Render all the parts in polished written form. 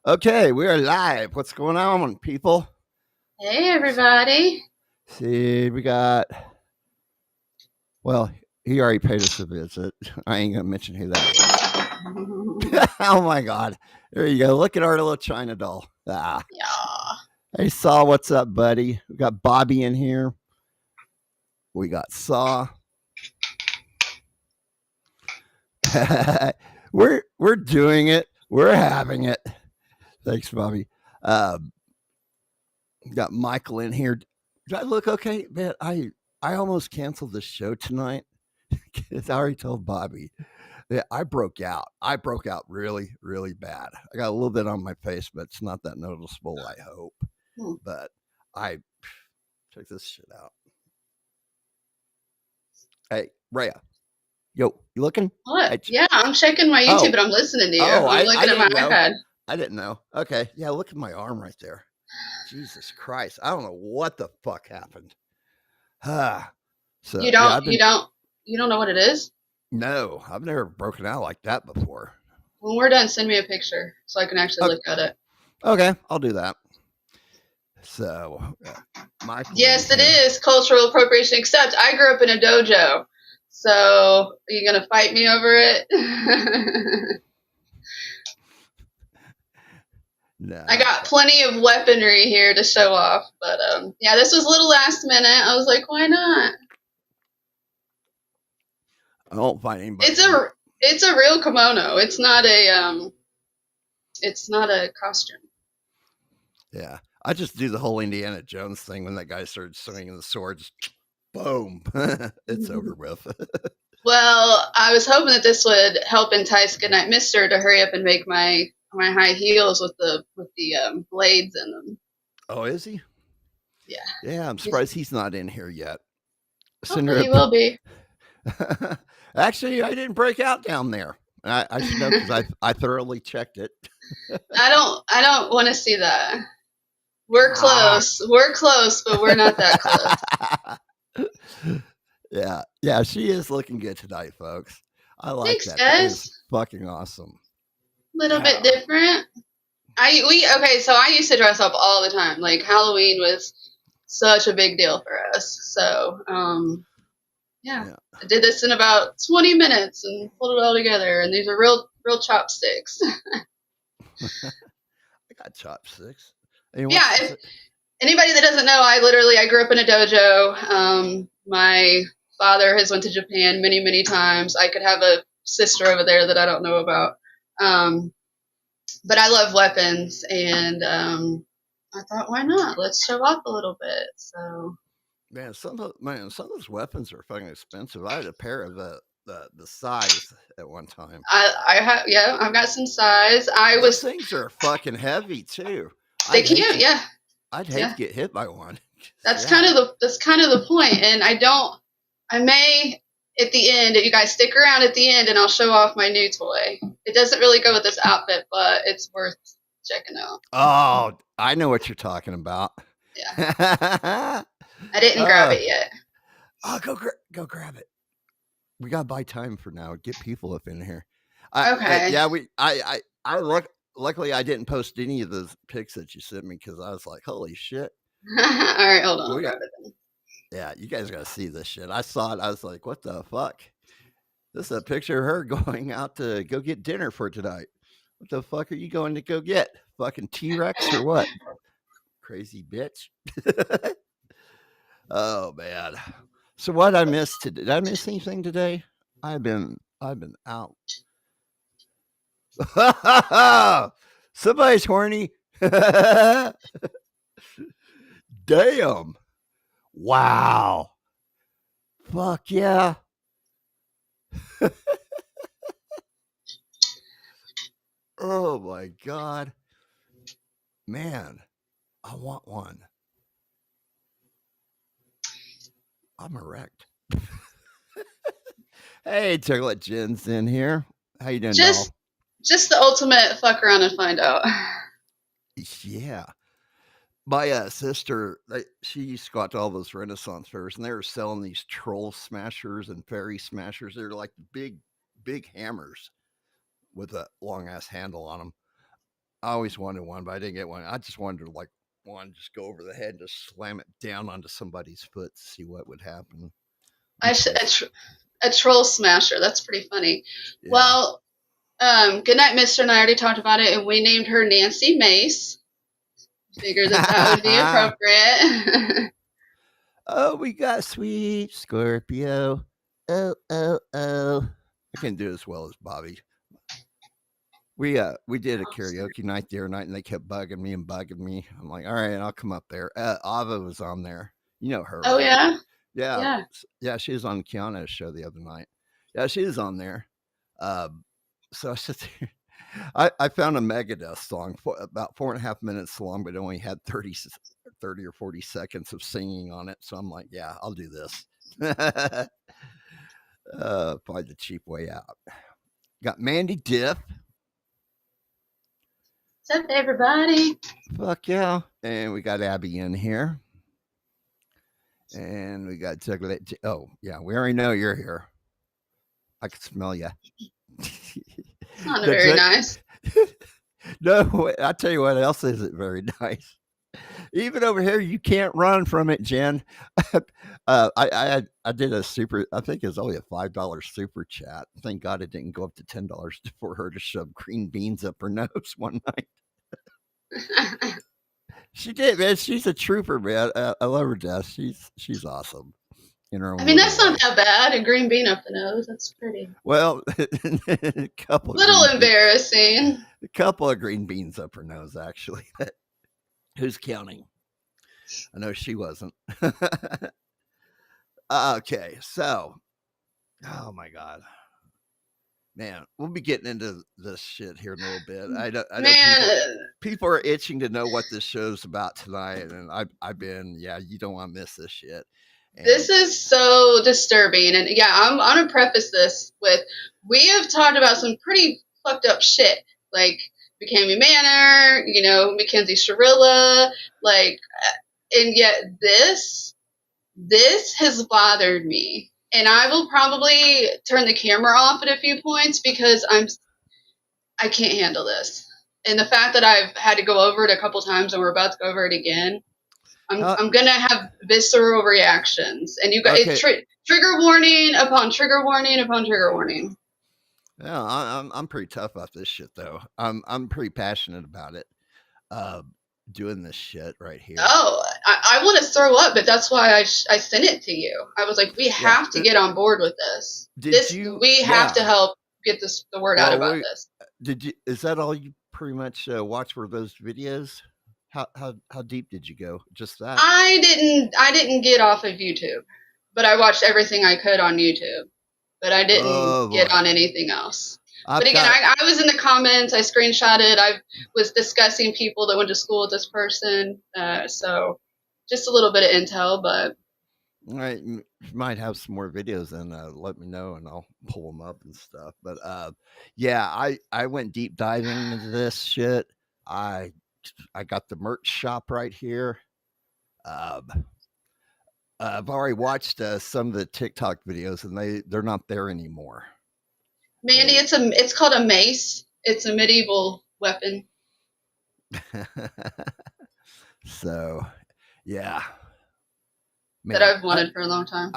Okay, we are live. What's going on, people? Hey, everybody. See, we got. Well, he already paid us a visit. I ain't gonna mention who that is. Oh my God! There you go. Look at our little China doll. Ah, Yeah. hey, Saw, what's up, buddy? We got Bobby in here. We got Saw. we're doing it. We're having it. Thanks, Bobby. Got Michael in here. Do I look okay, man? I almost canceled the show tonight because I already told Bobby that I broke out. I broke out really, really bad. I got a little bit on my face, but it's not that noticeable, I hope. But I check this shit out. Hey, Rhea. Yo, you looking? What? Yeah, I'm checking my YouTube, but I'm listening to you. I'm looking at my iPad. I didn't know. Okay. Yeah, look at my arm right there. Jesus Christ. I don't know what the fuck happened. So you don't know what it is? No, I've never broken out like that before. When we're done, send me a picture so I can actually look at it. Okay, I'll do that. So, Michael. Yes, it is cultural appropriation. Except I grew up in a dojo, so are you gonna fight me over it? No. I got plenty of weaponry here to show off, but yeah, this was a little last minute. I was like, why not? I don't find anybody. It's a real kimono. It's not a costume. Yeah, I just do the whole Indiana Jones thing when that guy started swinging the swords. Boom, it's over with. Well, I was hoping that this would help entice Goodnight Mister to hurry up and make my high heels with the blades in them. Oh, is he? Yeah. Yeah, I'm surprised he's not in here yet. Hopefully he will be. Actually, I didn't break out down there. I should know because I thoroughly checked it. I don't want to see that. We're close. We're close, but we're not that close. Yeah, she is looking good tonight, folks. I like Thanks, that. Guys. That is fucking awesome. Little bit different. So I used to dress up all the time. Like Halloween was such a big deal for us. So yeah. I did this in about 20 minutes and pulled it all together. And these are real chopsticks. I got chopsticks. Yeah. If anybody that doesn't know, I grew up in a dojo. My father has went to Japan many, many times. I could have a sister over there that I don't know about. But I love weapons, and I thought, why not? Let's show off a little bit. So, some of those weapons are fucking expensive. I had a pair of the size at one time. I've got some size. Those things are fucking heavy too. They can, yeah. I'd hate to get hit by one. That's kind of the point. And I may at the end, you guys stick around at the end, and I'll show off my new toy. It doesn't really go with this outfit, but it's worth checking out. Oh, I know what you're talking about. Yeah. I didn't grab it yet. Oh, go grab it. We gotta buy time for now. Get people up in here. Okay. Luckily, I didn't post any of those pics that you sent me because I was like, holy shit. All right, hold on. I'll grab it then. Yeah, you guys gotta see this shit. I saw it. I was like, what the fuck? This is a picture of her going out to go get dinner for tonight. What the fuck are you going to go get? Fucking T-Rex or what? Crazy bitch. Oh man. So what I missed today? Did I miss anything today? I've been out. Somebody's horny. Damn. Wow. Fuck yeah. Oh my God. Man, I want one. I'm erect. Hey, Chocolate Jen's in here. How you doing, doll? Just the ultimate fuck around and find out. Yeah. My sister, she used to go out to all those Renaissance fairs, and they were selling these troll smashers and fairy smashers. They're like big hammers with a long ass handle on them. I always wanted one, but I didn't get one. I just wanted to like one, just go over the head and just slam it down onto somebody's foot to see what would happen. I should a troll smasher. That's pretty funny. Yeah. Well, Goodnight Mister and I already talked about it, and we named her Nancy Mace. Figured that would be appropriate. Oh, we got sweet Scorpio. Oh, oh, oh. I can't do it as well as Bobby. We did a karaoke night the other night, and they kept bugging me and bugging me. I'm like, all right, I'll come up there. Ava was on there. You know her, Oh right? yeah, Yeah, yeah. yeah. She was on Kiana's show the other night. Yeah, she was on there. So I said, I found a Megadeth song about 4.5 minutes long, but it only had 30 or 40 seconds of singing on it. So I'm like, yeah, I'll do this. Probably the cheap way out. Got Mandy Diff. What's up, everybody? Fuck yeah. And we got Abby in here. And we got Jugglet. Oh, yeah. We already know you're here. I can smell you. It's not very nice. No, I tell you what else isn't very nice. Even over here, you can't run from it, Jen. I did a super. I think it was only a $5 super chat. Thank God it didn't go up to $10 for her to shove green beans up her nose one night. She did, man. She's a trooper, man. I love her death. She's awesome. In her own I mean, that's way. not that bad. A green bean up the nose. That's pretty. Well, a couple. Little embarrassing. A couple of green beans up her nose, actually. Who's counting? I know she wasn't. Okay, so, oh my God, man, we'll be getting into this shit here in a little bit. I know people are itching to know what this show's about tonight, and I've been, yeah, you don't want to miss this shit. And this is so disturbing, and yeah, I'm gonna preface this with we have talked about some pretty fucked up shit, like McCamey Manor, you know, Mackenzie Shirilla, like, and yet this has bothered me, and I will probably turn the camera off at a few points because I can't handle this, and the fact that I've had to go over it a couple times and we're about to go over it again. I'm gonna have visceral reactions, and you guys, okay. trigger warning upon trigger warning upon trigger warning. Yeah, I'm pretty tough off this shit though. I'm pretty passionate about it. Doing this shit right here. Oh, I want to throw up, but that's why I sent it to you. I was like, we have to get on board with this. We have to help get the word out about this. Did you? Is that all you pretty much watched? Were those videos? How deep did you go? Just that? I didn't get off of YouTube, but I watched everything I could on YouTube. But I didn't get on anything else. But again, I was in the comments. I screenshotted. I was discussing people that went to school with this person. So just a little bit of intel, but. All right, you might have some more videos, and let me know, and I'll pull them up and stuff. But yeah, I went deep diving into this shit. I got the merch shop right here. I've already watched some of the TikTok videos, and they're not there anymore. Mandy, it's called a mace. It's a medieval weapon. So, yeah. Man, that I've wanted for a long time.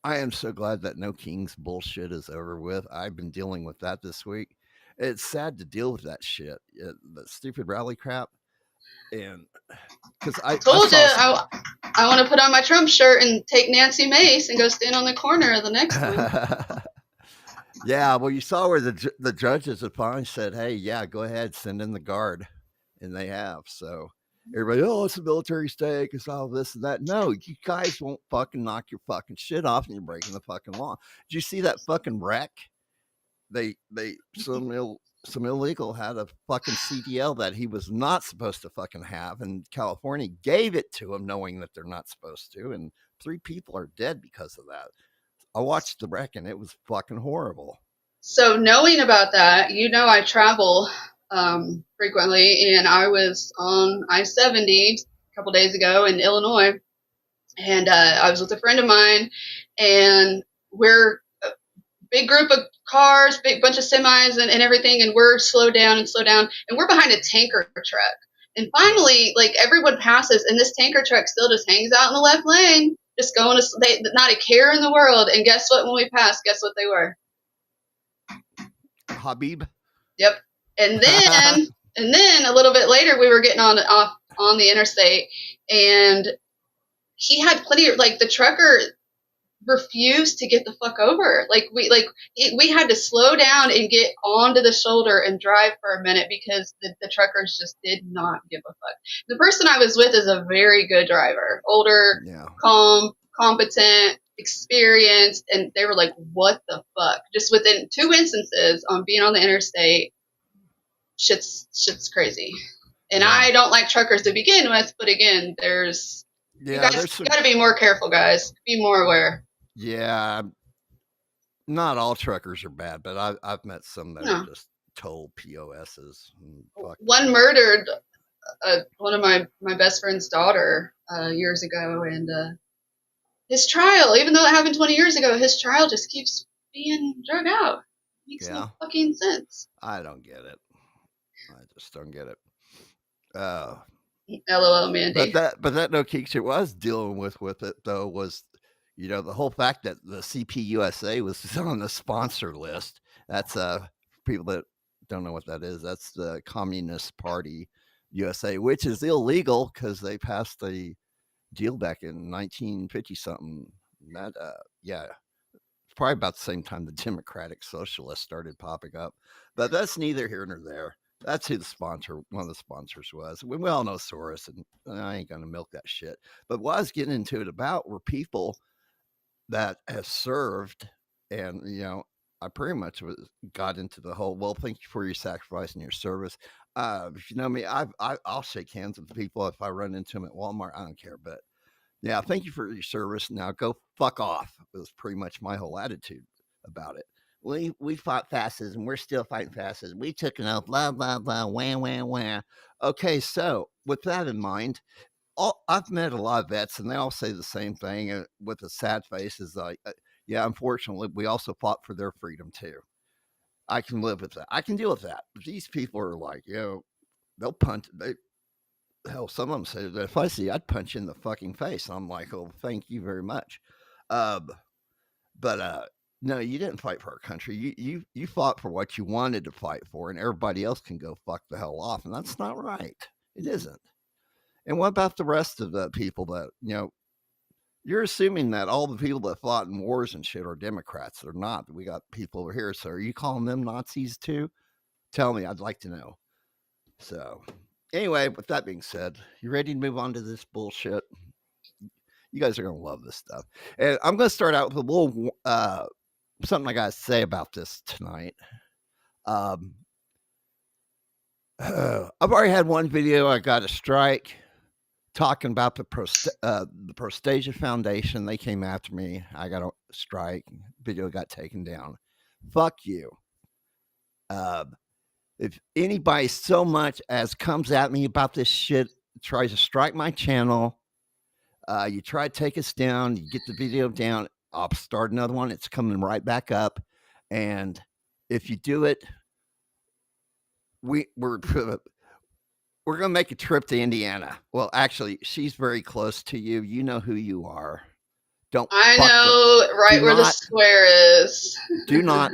I am so glad that No Kings bullshit is over with. I've been dealing with that this week. It's sad to deal with that shit, that stupid rally crap. And because I told you, I want to put on my Trump shirt and take Nancy Mace and go stand on the corner of the next one. Yeah, well, you saw where the judges have finally said, "Hey, yeah, go ahead, send in the guard," and they have. So everybody, oh, it's a military state, it's all this and that. No, you guys won't fucking knock your fucking shit off, and you're breaking the fucking law. Did you see that fucking wreck? Some illegal had a fucking CDL that he was not supposed to fucking have, and California gave it to him knowing that they're not supposed to, and 3 people are dead because of that. I watched the wreck, and it was fucking horrible. So knowing about that, I travel frequently, and I was on I-70 a couple days ago in Illinois, and I was with a friend of mine, and we're big group of cars, big bunch of semis and everything, and we're slow down, and we're behind a tanker truck. And finally, like everyone passes, and this tanker truck still just hangs out in the left lane, just going to not a care in the world. And guess what? When we passed, guess what they were? Habib. Yep. And then a little bit later, we were getting off on the interstate, and he had plenty of, like, the trucker refused to get the fuck over. Like we had to slow down and get onto the shoulder and drive for a minute because the truckers just did not give a fuck. The person I was with is a very good driver, older, calm, competent, experienced, and they were like, what the fuck? Just within 2 instances on being on the interstate, shit's crazy. And I don't like truckers to begin with, but again, you got to be more careful, guys. Be more aware. Yeah, not all truckers are bad, but I've met some that are just total POSs. One murdered one of my best friend's daughter years ago, and his trial, even though it happened 20 years ago, his trial just keeps being drug out. Makes no fucking sense. I don't get it. I just don't get it. LOL, Mandy. But that no Keeks was dealing with it though was, you know, the whole fact that the CPUSA was on the sponsor list. That's for people that don't know what that is. That's the Communist Party USA, which is illegal because they passed a deal back in 1950 something. That it's probably about the same time the Democratic Socialists started popping up. But that's neither here nor there. That's who one of the sponsors was. We all know Soros, and I ain't gonna milk that shit. But what I was getting into it about were people that have served, and you know, I pretty much got into the whole. Well, thank you for your sacrifice and your service. If you know me, I'll shake hands with people if I run into them at Walmart. I don't care, but yeah, thank you for your service. Now go fuck off. It was pretty much my whole attitude about it. We fought fascism. We're still fighting fascism. We took an oath. Blah blah blah. Wah wah wah. Okay, so with that in mind, I've met a lot of vets, and they all say the same thing with a sad face. Is like, yeah, unfortunately, we also fought for their freedom too. I can live with that. I can deal with that. But these people are like, you know, they'll punch. Hell, some of them say that if I see, I'd punch you in the fucking face. I'm like, oh, thank you very much. But no, you didn't fight for our country. You fought for what you wanted to fight for, and everybody else can go fuck the hell off. And that's not right. It isn't. And what about the rest of the people that, you know, you're assuming that all the people that fought in wars and shit are Democrats. They're not. We got people over here. So are you calling them Nazis too? Tell me. I'd like to know. So anyway, with that being said, you ready to move on to this bullshit? You guys are going to love this stuff. And I'm going to start out with a little something I got to say about this tonight. I've already had one video. I got a strike talking about the Prostasia Foundation. They came after me. I got a strike. Video got taken down. Fuck you. If anybody so much as comes at me about this shit, tries to strike my channel, you try to take us down, you get the video down, I'll start another one. It's coming right back up. And if you do it, we're going to make a trip to Indiana. Well, actually, she's very close to you. You know who you are. I know right where the square is. Do not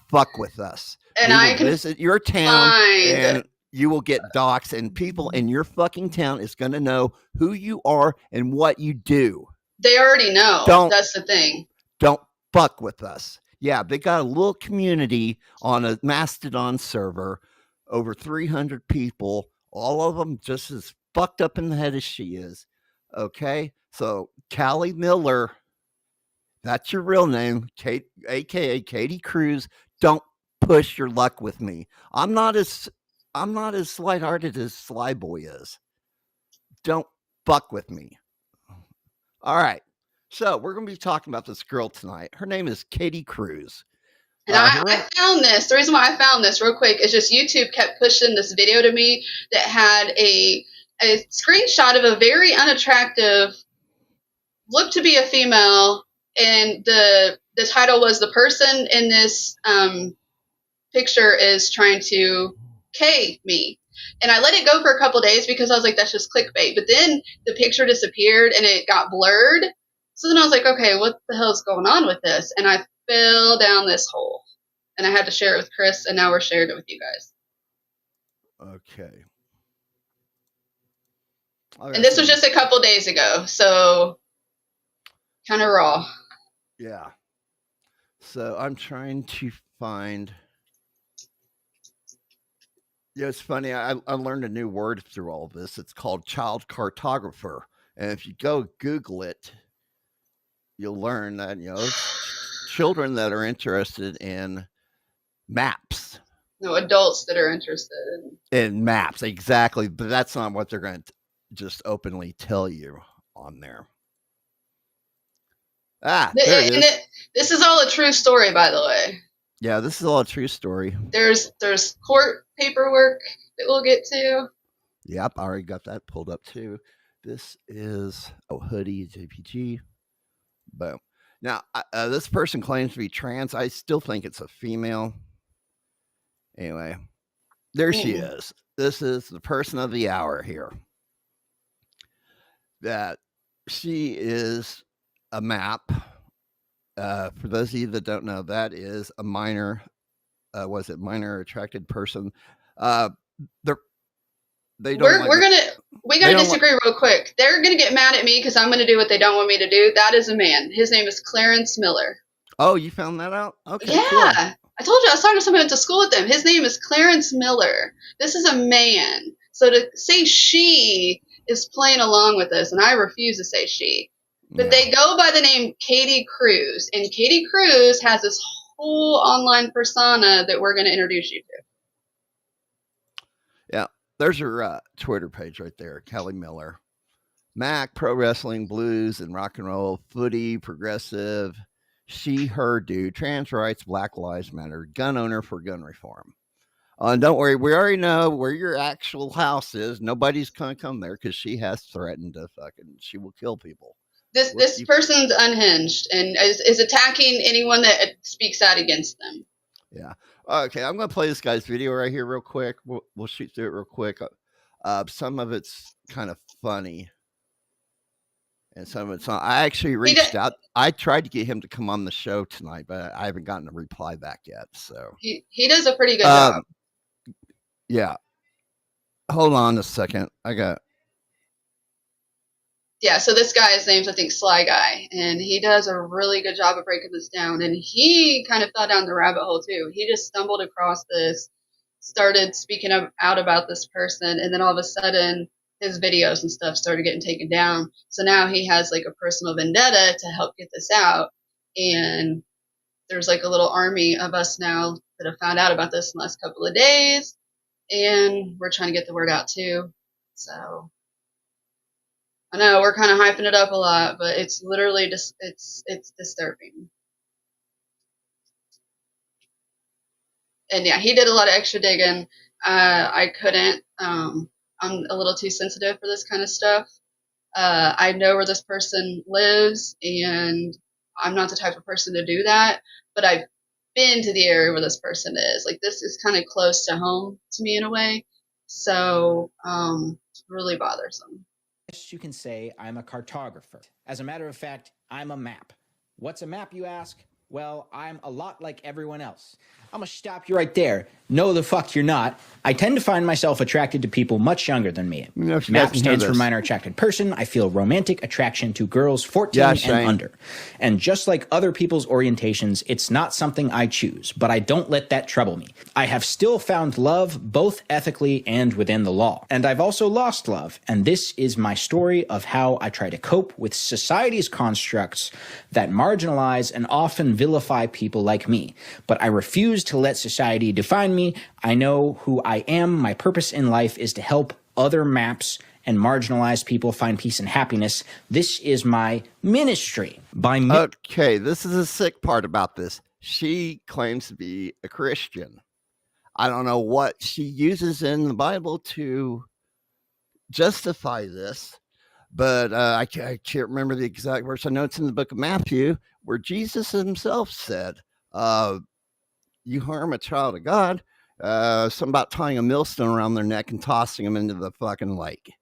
fuck with us. And I can visit your town and you will get doxxed, and people in your fucking town is going to know who you are and what you do. They already know. That's the thing. Don't fuck with us. Yeah, they got a little community on a Mastodon server, over 300 people, all of them just as fucked up in the head as she is. Okay? So, Callie Miller, that's your real name, Kate, aka Katie Cruz. Don't push your luck with me. I'm not as lighthearted as Sly Boy is. Don't fuck with me. All right. So we're going to be talking about this girl tonight. Her name is Katie Cruz. And I found this. The reason why I found this real quick is just YouTube kept pushing this video to me that had a screenshot of a very unattractive, looked to be a female, and the the title was "The person in this picture is trying to K me." And I let it go for a couple days because I was like, that's just clickbait. But then the picture disappeared and it got blurred. So then I was like, okay, what the hell is going on with this? And I fell down this hole. And I had to share it with Chris, and now we're sharing it with you guys. Okay. And this was just a couple days ago, so kind of raw. Yeah. So I'm trying to find. Yeah, it's funny. I learned a new word through all of this. It's called child cartographer. And if you go Google it, you'll learn that, it's children that are interested in maps. No, adults that are interested in maps. Exactly. But that's not what they're going to just openly tell you on there. There it is. This is all a true story, by the way. Yeah, this is all a true story. There's court paperwork that we'll get to. Yep, I already got that pulled up too. This is hoodie JPG. Boom. Now, this person claims to be trans. I still think it's a female. Anyway, there she is. This is the person of the hour here. That she is a map. For those of you that don't know, that is a minor. Was it minor attracted person? We gotta disagree real quick. They're gonna get mad at me because I'm gonna do what they don't want me to do. That is a man. His name is Clarence Miller. Oh, you found that out? Okay. Yeah. Cool. I told you I was talking to somebody who went to school with them. His name is Clarence Miller. This is a man. So to say she is playing along with this, and I refuse to say she. But they go by the name Katie Cruz. And Katie Cruz has this whole online persona that we're going to introduce you to. Yeah. There's her Twitter page right there, Kelly Miller. Mac, pro wrestling, blues, and rock and roll, footy, progressive, she, her, dude, trans rights, Black Lives Matter, gun owner for gun reform. And don't worry, we already know where your actual house is. Nobody's going to come there because she has threatened to she will kill people. This person's unhinged and is attacking anyone that speaks out against them. Yeah. Okay, I'm going to play this guy's video right here real quick. We'll shoot through it real quick. Some of it's kind of funny. And some of it's not. I actually reached out. I tried to get him to come on the show tonight, but I haven't gotten a reply back yet. So he does a pretty good job. Yeah. Hold on a second. Yeah, so this guy's name's, I think, Sly Guy, and he does a really good job of breaking this down. And he kind of fell down the rabbit hole, too. He just stumbled across this, started speaking out about this person, and then all of a sudden his videos and stuff started getting taken down. So now he has like a personal vendetta to help get this out. And there's like a little army of us now that have found out about this in the last couple of days. And we're trying to get the word out too. So I know we're kind of hyping it up a lot, but it's literally just, it's disturbing. And yeah, he did a lot of extra digging. I couldn't, I'm a little too sensitive for this kind of stuff. I know where this person lives, and I'm not the type of person to do that, but I've been to the area where this person is. Like, this is kind of close to home to me in a way. So, it's really bothersome. You can say I'm a cartographer. As a matter of fact, I'm a map. What's a map, you ask? Well, I'm a lot like everyone else. I'm gonna stop you right there. No, the fuck you're not. I tend to find myself attracted to people much younger than me. MAP stands for minor attracted person. I feel romantic attraction to girls 14 and under. And just like other people's orientations, it's not something I choose, but I don't let that trouble me. I have still found love both ethically and within the law. And I've also lost love. And this is my story of how I try to cope with society's constructs that marginalize and often vilify people like me. But I refuse to let society define me. I know who I am. My purpose in life is to help other maps and marginalized people find peace and happiness. This is my ministry. Okay, this is the sick part about this. She claims to be a Christian. I don't know what she uses in the Bible to justify this, But I can't remember the exact verse. I know it's in the book of Matthew where Jesus himself said, you harm a child of God, something about tying a millstone around their neck and tossing them into the fucking lake.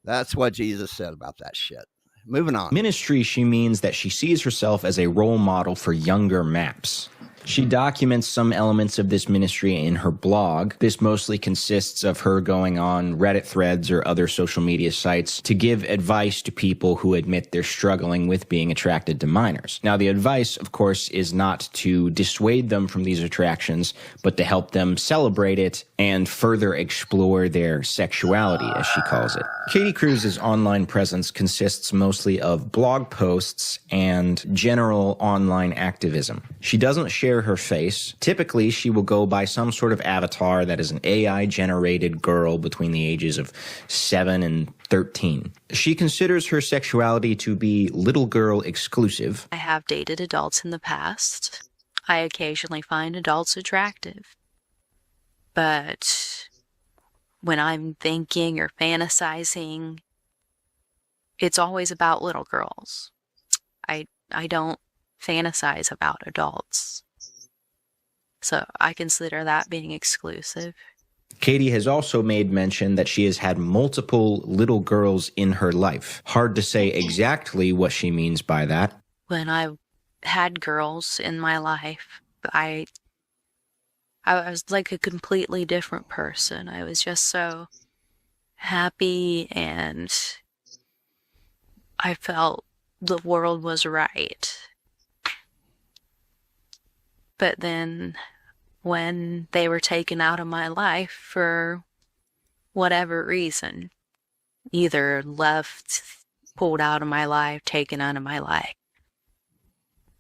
That's what Jesus said about that shit. Moving on. Ministry, she means that she sees herself as a role model for younger MAPs. She documents some elements of this ministry in her blog. This mostly consists of her going on Reddit threads or other social media sites to give advice to people who admit they're struggling with being attracted to minors. Now, the advice, of course, is not to dissuade them from these attractions, but to help them celebrate it and further explore their sexuality, as she calls it. Katie Cruz's online presence consists mostly of blog posts and general online activism. She doesn't share her face. Typically, she will go by some sort of avatar that is an AI-generated girl between the ages of 7 and 13. She considers her sexuality to be little girl exclusive. I have dated adults in the past. I occasionally find adults attractive. But when I'm thinking or fantasizing, it's always about little girls. I don't fantasize about adults. So I consider that being exclusive. Katie has also made mention that she has had multiple little girls in her life. Hard to say exactly what she means by that. When I had girls in my life, I was like a completely different person. I was just so happy, and I felt the world was right. But then when they were taken out of my life for whatever reason, either left, pulled out of my life, taken out of my life,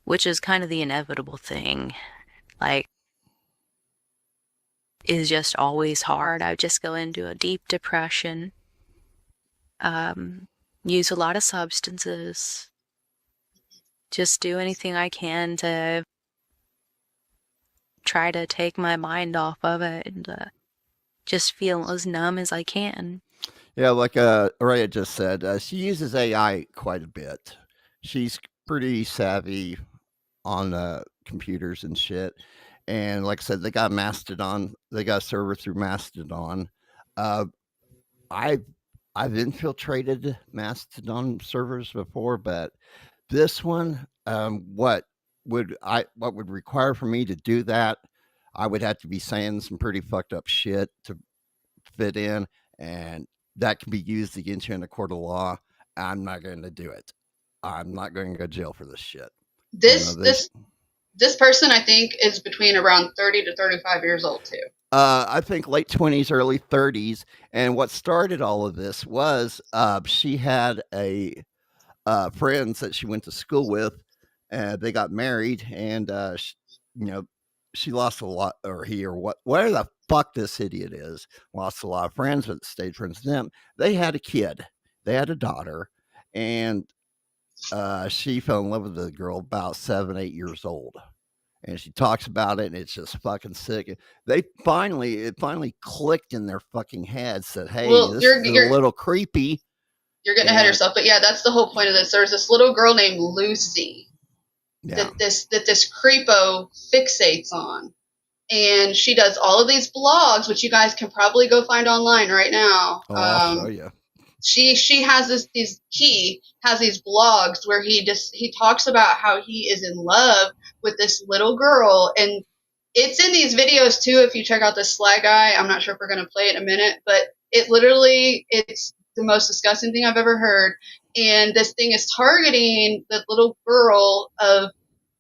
which is kind of the inevitable thing, like, is just always hard. I would just go into a deep depression, use a lot of substances, just do anything I can to try to take my mind off of it and just feel as numb as I can. Yeah, like ARAYA just said, she uses AI quite a bit. She's pretty savvy on computers and shit. And like I said, they got Mastodon. They got a server through Mastodon. I've infiltrated Mastodon servers before, but this one, what would require for me to do that? I would have to be saying some pretty fucked up shit to fit in, and that can be used against you in a court of law. I'm not going to do it. I'm not going to go to jail for this shit. This person, I think, is between around 30 to 35 years old too. I think late 20s, early 30s. And what started all of this was she had friends that she went to school with. They got married, and she lost a lot, or he, or whatever the fuck this idiot is, lost a lot of friends, but stayed friends with them. They had a kid. They had a daughter, and she fell in love with the girl about 7, 8 years old. And she talks about it, and it's just fucking sick. It finally clicked in their fucking heads that, hey, this is a little creepy. You're getting ahead of yourself, but yeah, that's the whole point of this. There's this little girl named Lucy that this creepo fixates on, and she does all of these blogs, which you guys can probably go find online right now. I'll show you. She has he has these blogs where he talks about how he is in love with this little girl, and it's in these videos too. If you check out this Sly Guy, I'm not sure if we're going to play it in a minute, but it's the most disgusting thing I've ever heard. And this thing is targeting the little girl of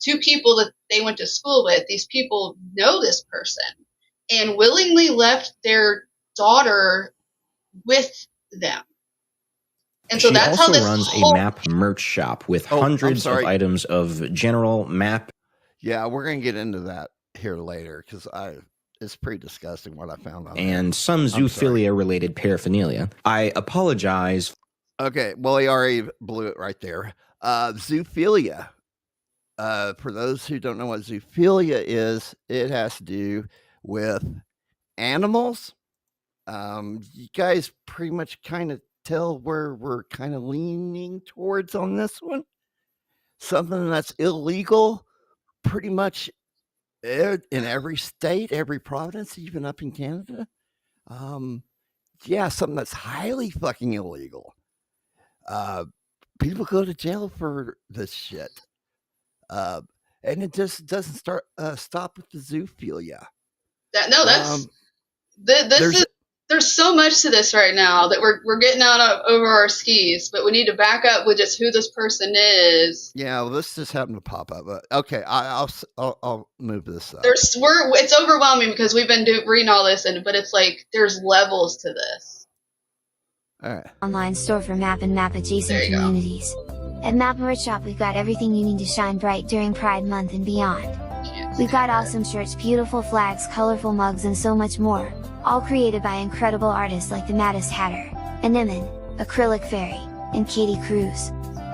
two people that they went to school with. These people know this person and willingly left their daughter with them. And so that's how this runs a map merch shop with hundreds of items of general map. Yeah, we're going to get into that here later, because it's pretty disgusting what I found on and some zoophilia-related paraphernalia. I apologize. Okay, well, he already blew it right there. Zoophilia. For those who don't know what zoophilia is, it has to do with animals. You guys pretty much kind of tell where we're kind of leaning towards on this one? Something that's illegal pretty much in every state, every province, even up in Canada. Yeah, something that's highly fucking illegal. People go to jail for this shit. And it just doesn't stop with the zoophilia. There's so much to this right now that we're getting out over our skis, but we need to back up with just who this person is. Yeah, well, this just happened to pop up. Okay, I'll move this up. It's overwhelming because we've been reading all this, but it's like there's levels to this. All right. Online store for map and map adjacent communities. At Map Merch Shop, we've got everything you need to shine bright during Pride Month and beyond. We've got awesome shirts, beautiful flags, colorful mugs, and so much more, all created by incredible artists like the Maddest Hatter, Anemone, Acrylic Fairy, and Katie Cruz.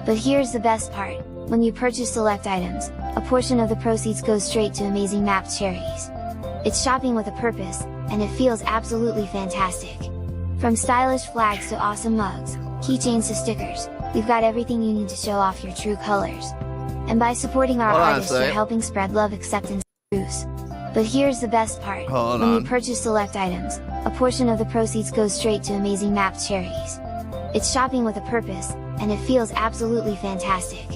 But here's the best part: when you purchase select items, a portion of the proceeds goes straight to amazing map charities. It's shopping with a purpose, and it feels absolutely fantastic. From stylish flags to awesome mugs, keychains to stickers, we've got everything you need to show off your true colors. And by supporting our artists, you're helping spread love, acceptance, and truth. But here's the best part: when you purchase select items, a portion of the proceeds goes straight to amazing map charities. It's shopping with a purpose, and it feels absolutely fantastic.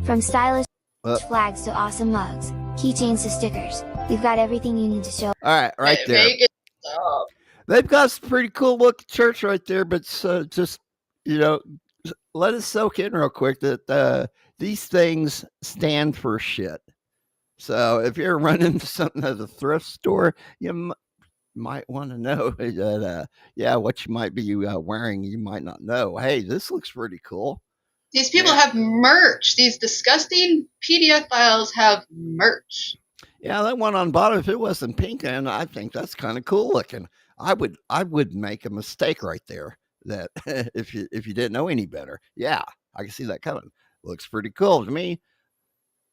From stylish flags to awesome mugs, keychains to stickers, we've got everything you need to show. All right, there. They've got some pretty cool looking shirts right there, but just, let us soak in real quick that these things stand for shit. So if you're running into something at a thrift store, you might want to know that, what you might be wearing, you might not know. Hey, this looks pretty cool. These people have merch. These disgusting PDF files have merch. Yeah, that one on bottom, if it wasn't pink, and I think that's kind of cool looking. I would make a mistake right there. That if you didn't know any better, I can see that coming. Looks pretty cool to me.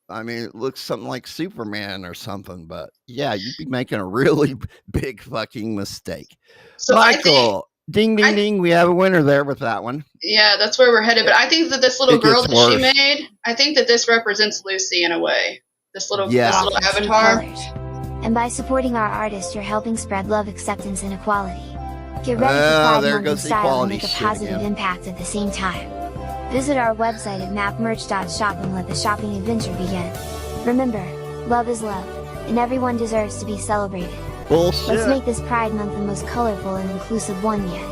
I mean, it looks something like Superman or something, but you'd be making a really big fucking mistake. So Michael, ding, ding, we have a winner there with that one. Yeah, that's where we're headed. But I think that this little girl that she made, I think that this represents Lucy in a way. This little avatar. And by supporting our artists, you're helping spread love, acceptance, and equality. Get ready for Pride Month in style and make a positive impact at the same time. Visit our website at mapmerch.shop and let the shopping adventure begin. Remember, love is love, and everyone deserves to be celebrated. Bullshit. Let's make this Pride Month the most colorful and inclusive one yet.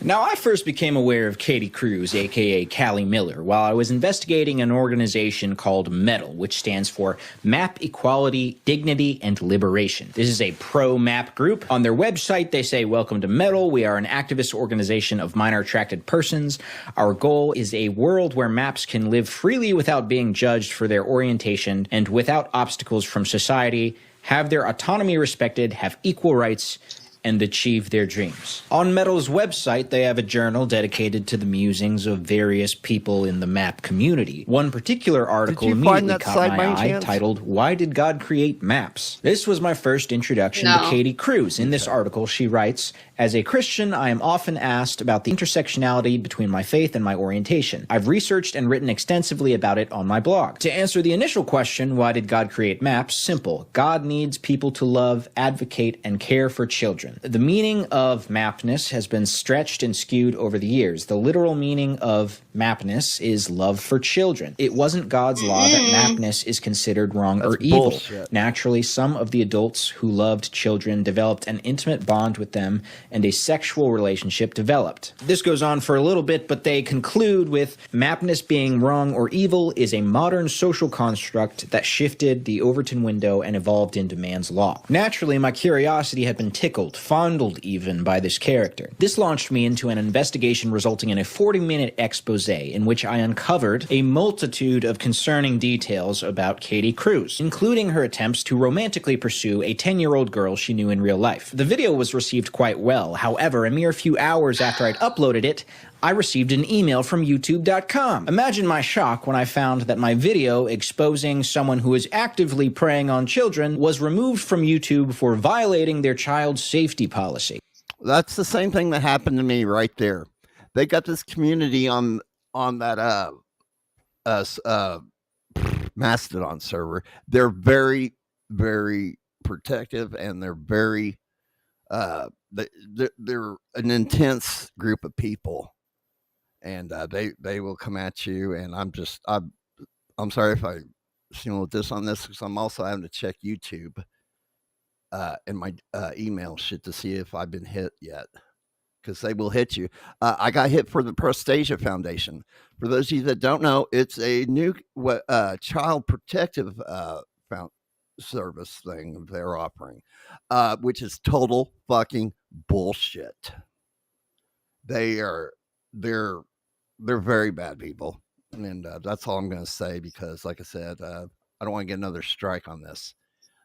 Now, I first became aware of Katie Cruz, aka Callie Miller, while I was investigating an organization called METAL, which stands for Map Equality, Dignity, and Liberation. This is a pro-map group. On their website, they say, "Welcome to METAL. We are an activist organization of minor attracted persons. Our goal is a world where maps can live freely without being judged for their orientation and without obstacles from society, have their autonomy respected, have equal rights, and achieve their dreams." On Metal's website, they have a journal dedicated to the musings of various people in the map community. One particular article immediately caught my eye, titled, "Why Did God Create Maps?" This was my first introduction to Katie Cruz. In this article, she writes, "As a Christian, I am often asked about the intersectionality between my faith and my orientation. I've researched and written extensively about it on my blog. To answer the initial question, why did God create maps? Simple. God needs people to love, advocate, and care for children. The meaning of mapness has been stretched and skewed over the years. The literal meaning of mapness is love for children. It wasn't God's law that mapness is considered wrong or evil. Bullshit. Naturally, some of the adults who loved children developed an intimate bond with them, and a sexual relationship developed." This goes on for a little bit, but they conclude with, "Mapness being wrong or evil is a modern social construct that shifted the Overton window and evolved into man's law." Naturally, my curiosity had been tickled, fondled even, by this character. This launched me into an investigation resulting in a 40-minute expose in which I uncovered a multitude of concerning details about Katie Cruz, including her attempts to romantically pursue a 10-year-old girl she knew in real life. The video was received quite well. However, a mere few hours after I'd uploaded it, I received an email from YouTube.com. Imagine my shock when I found that my video exposing someone who is actively preying on children was removed from YouTube for violating their child safety policy. That's the same thing that happened to me right there. they got this community on that Mastodon server. They're very, very protective, and they're very they're an intense group of people, and they will come at you. And I'm sorry if I seem a little on this, because I'm also having to check YouTube and my email shit to see if I've been hit yet, because they will hit you. I got hit for the Prostasia Foundation. For those of you that don't know, it's a new child protective service thing they're offering, which is total fucking bullshit. They're very bad people, and that's all I'm going to say, because, like I said, I don't want to get another strike on this.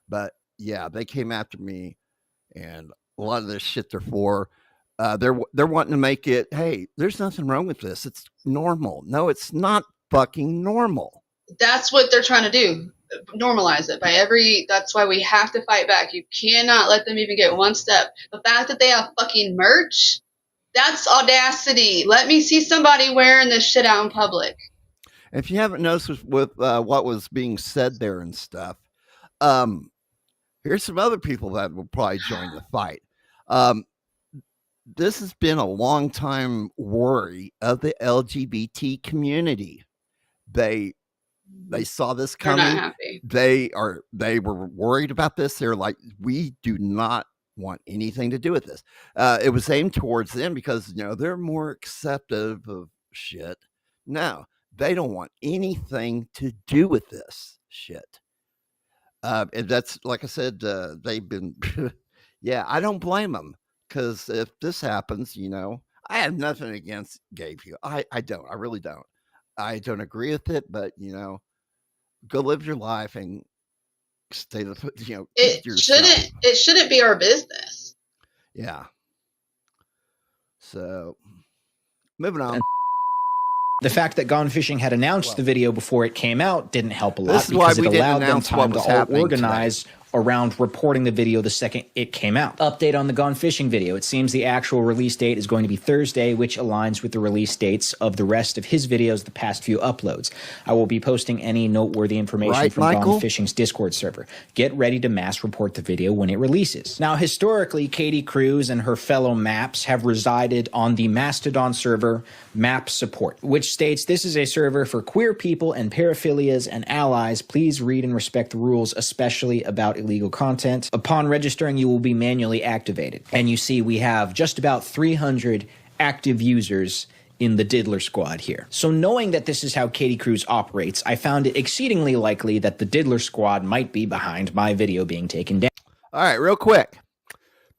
But yeah, they came after me, and a lot of this shit they're for. They're wanting to make it, hey, there's nothing wrong with this. It's normal. No, it's not fucking normal. That's what they're trying to do. Normalize it that's why we have to fight back. You cannot let them even get one step. The fact that they have fucking merch, that's audacity. Let me see somebody wearing this shit out in public. If you haven't noticed with what was being said there and stuff, here's some other people that will probably join the fight. This has been a long time worry of the LGBT community. They saw this coming. They're not happy. They were worried about this. They're like, we do not want anything to do with this. It was aimed towards them because, they're more acceptive of shit. No, they don't want anything to do with this shit. And that's, like I said, they've been, yeah, I don't blame them. Because if this happens, I have nothing against gay people. I don't. I really don't. I don't agree with it, but, go live your life and stay the, it shouldn't be our business. Yeah. So, moving on. The fact that Gone Fishing had announced the video before it came out didn't help a lot, This is why because it we didn't allowed them announce time what to was all happening organize around reporting the video the second it came out. Update on the Gone Fishing video. It seems the actual release date is going to be Thursday, which aligns with the release dates of the rest of his videos the past few uploads. I will be posting any noteworthy information from Michael? Gone Fishing's Discord server. Get ready to mass report the video when it releases. Now, historically, Katie Cruz and her fellow maps have resided on the Mastodon server Map Support, which states this is a server for queer people and paraphilias and allies. Please read and respect the rules, especially about illegal content. Upon registering, you will be manually activated. And you see we have just about 300 active users in the Diddler Squad here. So knowing that this is how Katie Cruz operates, I found it exceedingly likely that the Diddler Squad might be behind my video being taken down. All right, real quick.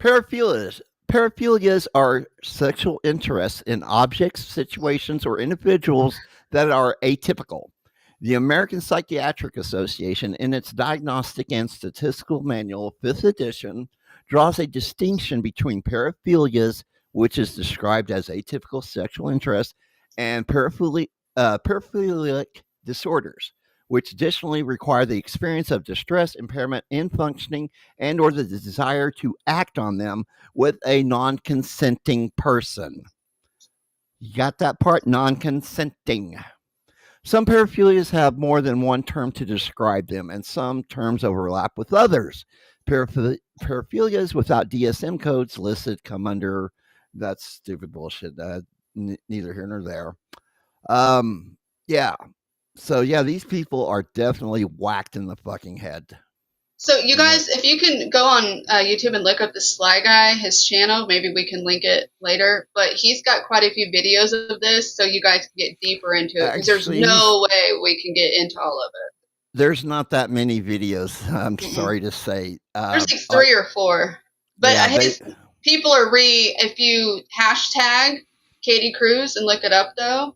Paraphilias are sexual interests in objects, situations, or individuals that are atypical. The American Psychiatric Association, in its Diagnostic and Statistical Manual, 5th edition, draws a distinction between paraphilias, which is described as atypical sexual interest, and paraphilic disorders, which additionally require the experience of distress, impairment in functioning, and or the desire to act on them with a non-consenting person. You got that part? Non-consenting. Some paraphilias have more than one term to describe them, and some terms overlap with others. Paraphilias without DSM codes listed come under, that's stupid bullshit. Neither here nor there. Yeah. So, yeah, these people are definitely whacked in the fucking head. So, you guys, if you can go on YouTube and look up the Sly Guy, his channel, maybe we can link it later. But he's got quite a few videos of this, so you guys can get deeper into it. Because there's no way we can get into all of it. There's not that many videos, I'm sorry to say. There's like 3 or 4. But yeah, people are if you hashtag Katie Cruz and look it up, though,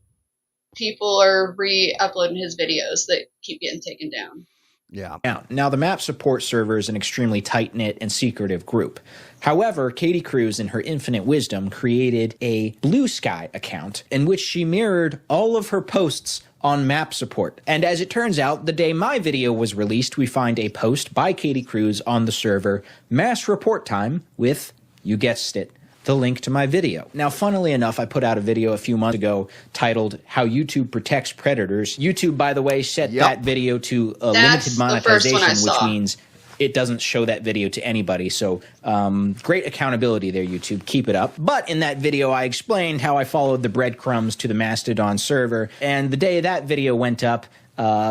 people are re-uploading his videos that keep getting taken down. Yeah. Now, the Map Support server is an extremely tight-knit and secretive group. However, Katie Cruz, in her infinite wisdom, created a Blue Sky account in which she mirrored all of her posts on Map Support. And as it turns out, the day my video was released, we find a post by Katie Cruz on the server, Mass Report Time, with, you guessed it, the link to my video. Now, funnily enough, I put out a video a few months ago titled How YouTube Protects Predators. YouTube, by the way, set that video to a limited monetization, which means it doesn't show that video to anybody. So great accountability there, YouTube. Keep it up. But in that video, I explained how I followed the breadcrumbs to the Mastodon server. And the day that video went up,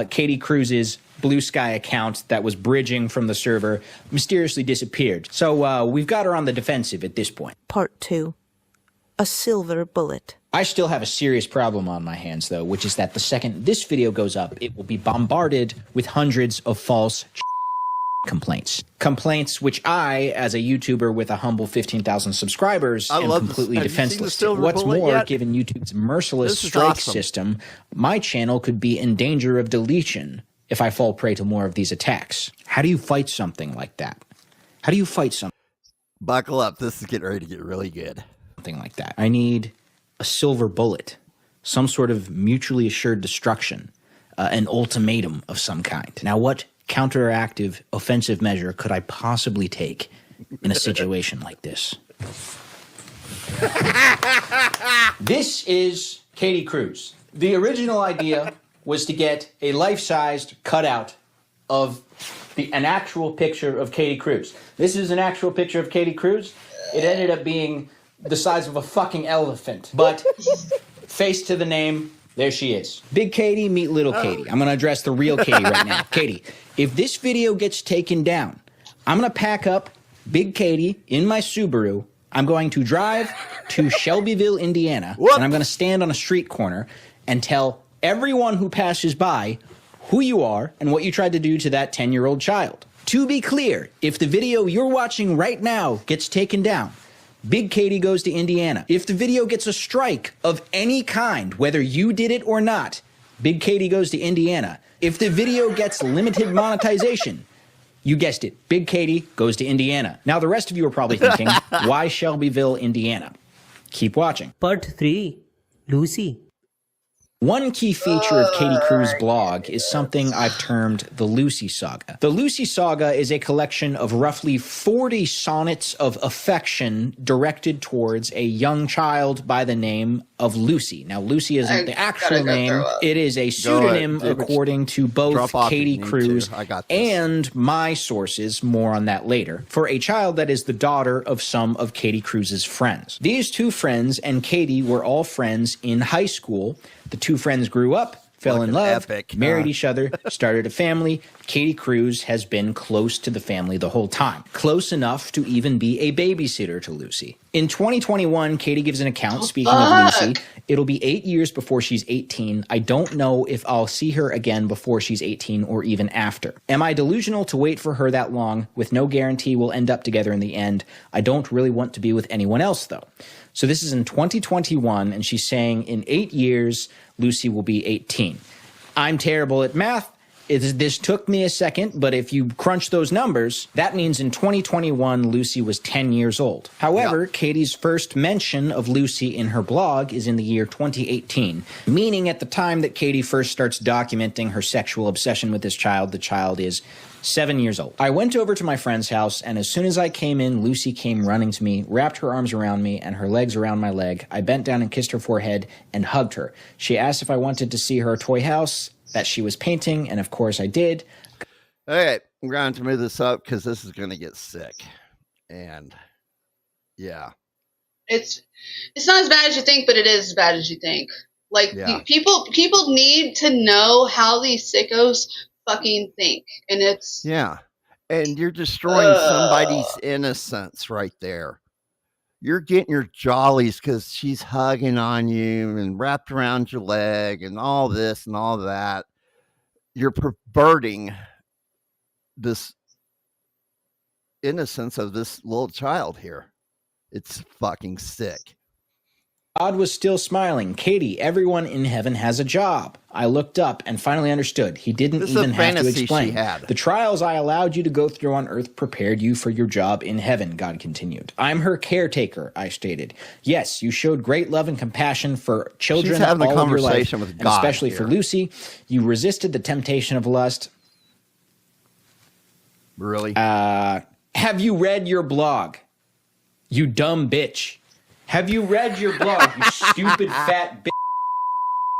Katie Cruz's Blue Sky account that was bridging from the server mysteriously disappeared. So we've got her on the defensive at this point. Part 2. A silver bullet. I still have a serious problem on my hands, though, which is that the second this video goes up, it will be bombarded with hundreds of false complaints. Complaints which I, as a YouTuber with a humble 15,000 subscribers, am completely defenseless to. What's more, given YouTube's merciless strike system, my channel could be in danger of deletion if I fall prey to more of these attacks. How do you fight something like that? How do you fight something? Buckle up. This is getting ready to get really good. Something like that. I need a silver bullet, some sort of mutually assured destruction, an ultimatum of some kind. Now, what counteractive offensive measure could I possibly take in a situation like this? This is Katie Cruz. The original idea was to get a life-sized cutout of an actual picture of Katie Cruz. This is an actual picture of Katie Cruz. It ended up being the size of a fucking elephant. But face to the name, there she is. Big Katie, meet little Katie. I'm going to address the real Katie right now. Katie, if this video gets taken down, I'm going to pack up Big Katie in my Subaru. I'm going to drive to Shelbyville, Indiana, and I'm going to stand on a street corner and tell everyone who passes by who you are and what you tried to do to that 10-year-old child. To be clear, if the video you're watching right now gets taken down, Big Katie goes to Indiana. If the video gets a strike of any kind, whether you did it or not, Big Katie goes to Indiana. If the video gets limited monetization, you guessed it, Big Katie goes to Indiana. Now, the rest of you are probably thinking, why Shelbyville, Indiana? Keep watching. Part 3. Lucy. One key feature of Katie Cruz's blog is something I've termed the Lucy Saga. The Lucy Saga is a collection of roughly 40 sonnets of affection directed towards a young child by the name of Lucy. Now, Lucy isn't the actual name. It is a pseudonym according to both Katie Cruz and my sources, more on that later, for a child that is the daughter of some of Katie Cruz's friends. These two friends and Katie were all friends in high school. The two friends grew up, fell in love, married each other, started a family. Katie Cruz has been close to the family the whole time, close enough to even be a babysitter to Lucy. In 2021, Katie gives an account, speaking of Lucy. It'll be 8 years before she's 18. I don't know if I'll see her again before she's 18 or even after. Am I delusional to wait for her that long with no guarantee we'll end up together in the end? I don't really want to be with anyone else, though. So this is in 2021, and she's saying in 8 years, Lucy will be 18. I'm terrible at math. This took me a second, but if you crunch those numbers, that means in 2021, Lucy was 10 years old. However, Katie's first mention of Lucy in her blog is in the year 2018, meaning at the time that Katie first starts documenting her sexual obsession with this child, the child is 7 years old. I went over to my friend's house, and as soon as I came in, Lucy came running to me, wrapped her arms around me and her legs around my leg. I bent down and kissed her forehead and hugged her. She asked if I wanted to see her toy house that she was painting, and of course I did. Okay, I'm going to move this up because this is going to get sick. And yeah. It's not as bad as you think, but it is as bad as you think. Like, people need to know how these sickos fucking think. And it's... Yeah. And you're destroying somebody's innocence right there. You're getting your jollies because she's hugging on you and wrapped around your leg and all this and all that. You're perverting this innocence of this little child here. It's fucking sick. God was still smiling. Katie, everyone in heaven has a job. I looked up and finally understood. He didn't even have to explain. The trials I allowed you to go through on earth prepared you for your job in heaven, God continued. I'm her caretaker, I stated. Yes, you showed great love and compassion for children all of your life, and especially for Lucy. You resisted the temptation of lust. Really? Have you read your blog? You dumb bitch. Have you read your blog, you stupid fat bitch?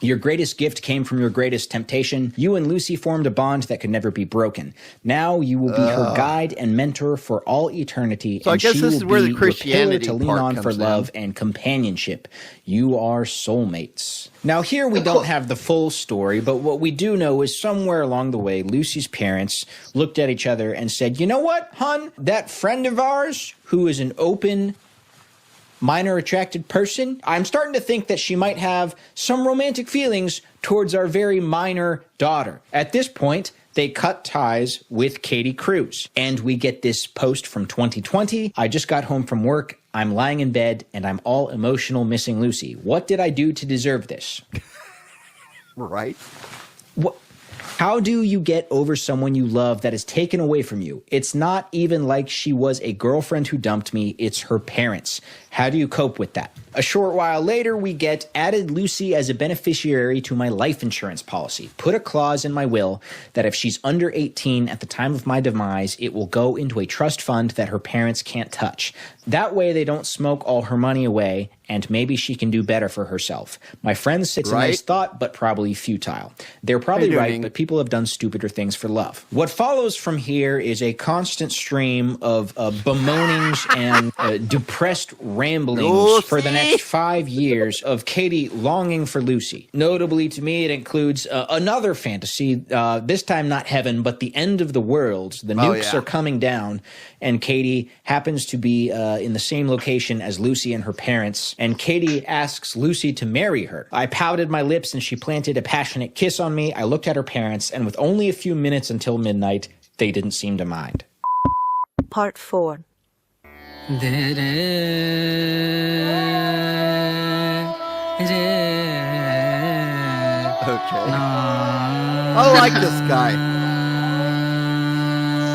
Your greatest gift came from your greatest temptation. You and Lucy formed a bond that could never be broken. Now you will be her guide and mentor for all eternity, So and I guess she this will is where be the your pillar Christianity to lean part on for comes in. love and companionship. You are soulmates. Now here we don't have the full story, but what we do know is somewhere along the way, Lucy's parents looked at each other and said, you know what, hon? That friend of ours who is an open, minor attracted person, I'm starting to think that she might have some romantic feelings towards our very minor daughter. At this point, they cut ties with Katie Cruz. And we get this post from 2020. I just got home from work. I'm lying in bed and I'm all emotional missing Lucy. What did I do to deserve this? Right. What? How do you get over someone you love that is taken away from you? It's not even like she was a girlfriend who dumped me. It's her parents. How do you cope with that? A short while later, we get added Lucy as a beneficiary to my life insurance policy. Put a clause in my will that if she's under 18 at the time of my demise, it will go into a trust fund that her parents can't touch. That way they don't smoke all her money away, and maybe she can do better for herself. My friends say it's a nice thought, but probably futile. They're probably right, but people have done stupider things for love. What follows from here is a constant stream of bemoanings and depressed ramblings for the next 5 years of Katie longing for Lucy. Notably to me, it includes another fantasy, this time not heaven, but the end of the world. The nukes are coming down, and Katie happens to be in the same location as Lucy and her parents, and Katie asks Lucy to marry her. I pouted my lips and she planted a passionate kiss on me. I looked at her parents, and with only a few minutes until midnight, they didn't seem to mind. Part 4. Okay. I like this guy.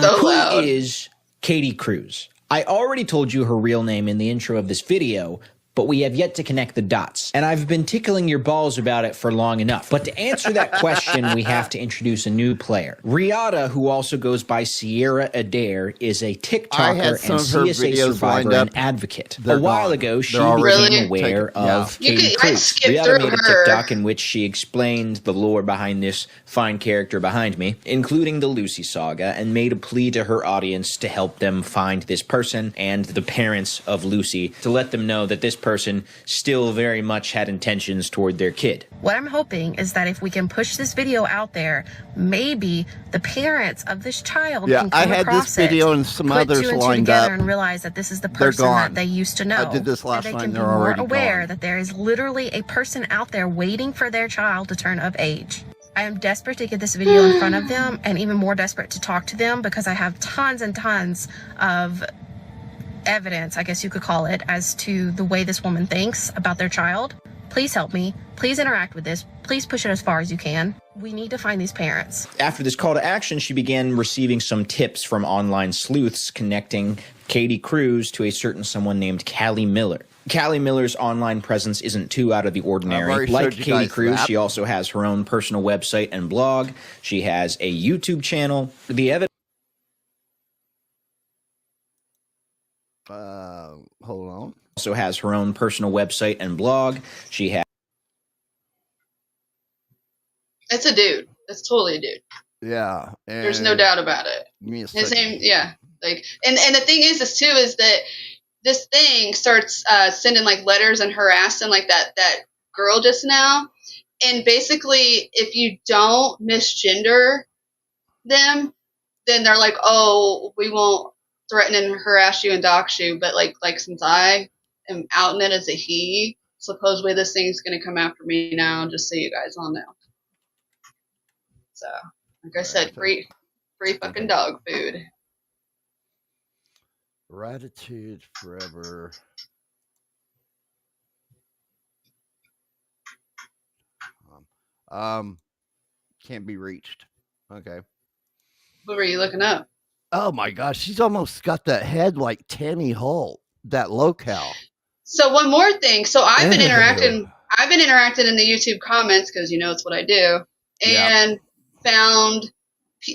So loud. Who is Katie Cruz? I already told you her real name in the intro of this video, but we have yet to connect the dots. And I've been tickling your balls about it for long enough. But to answer that question, we have to introduce a new player. Riata, who also goes by Sierra Adair, is a TikToker and CSA survivor and advocate. A while ago, she became aware of Katie Cruz. Riata made a TikTok in which she explained the lore behind this fine character behind me, including the Lucy saga, and made a plea to her audience to help them find this person and the parents of Lucy, to let them know that this person still very much had intentions toward their kid. What I'm hoping is that if we can push this video out there, maybe the parents of this child can come across this video and some others put two and two lined together up. And realize that this is the person that they used to know. I did this last they night can and be they're more already aware gone. that there is literally a person out there waiting for their child to turn of age. I am desperate to get this video in front of them, and even more desperate to talk to them, because I have tons and tons of evidence, I guess you could call it, as to the way this woman thinks about their child. Please help me. Please interact with this. Please push it as far as you can. We need to find these parents. After this call to action, she began receiving some tips from online sleuths connecting Katie Cruz to a certain someone named Callie Miller. Callie Miller's online presence isn't too out of the ordinary. Like Katie Cruz, she also has her own personal website and blog. She has a YouTube channel. The evidence... Hold on. Also has her own personal website and blog. She has... It's a dude. It's totally a dude. Yeah. There's no doubt about it. His name, yeah. Like, and the thing is that this thing starts sending like letters and harassing like that girl just now. And basically, if you don't misgender them, then they're like, oh, we won't threaten and harass you and dox you. But like since I am outing it as a he, supposedly this thing's going to come after me now, just so you guys all know. So, like I said, free fucking dog food. Gratitude forever. Can't be reached. Okay. What were you looking up? Oh my gosh, she's almost got that head like Tammy Holt, that locale. So one more thing. So I've been interacting in the YouTube comments, because you know it's what I do, and found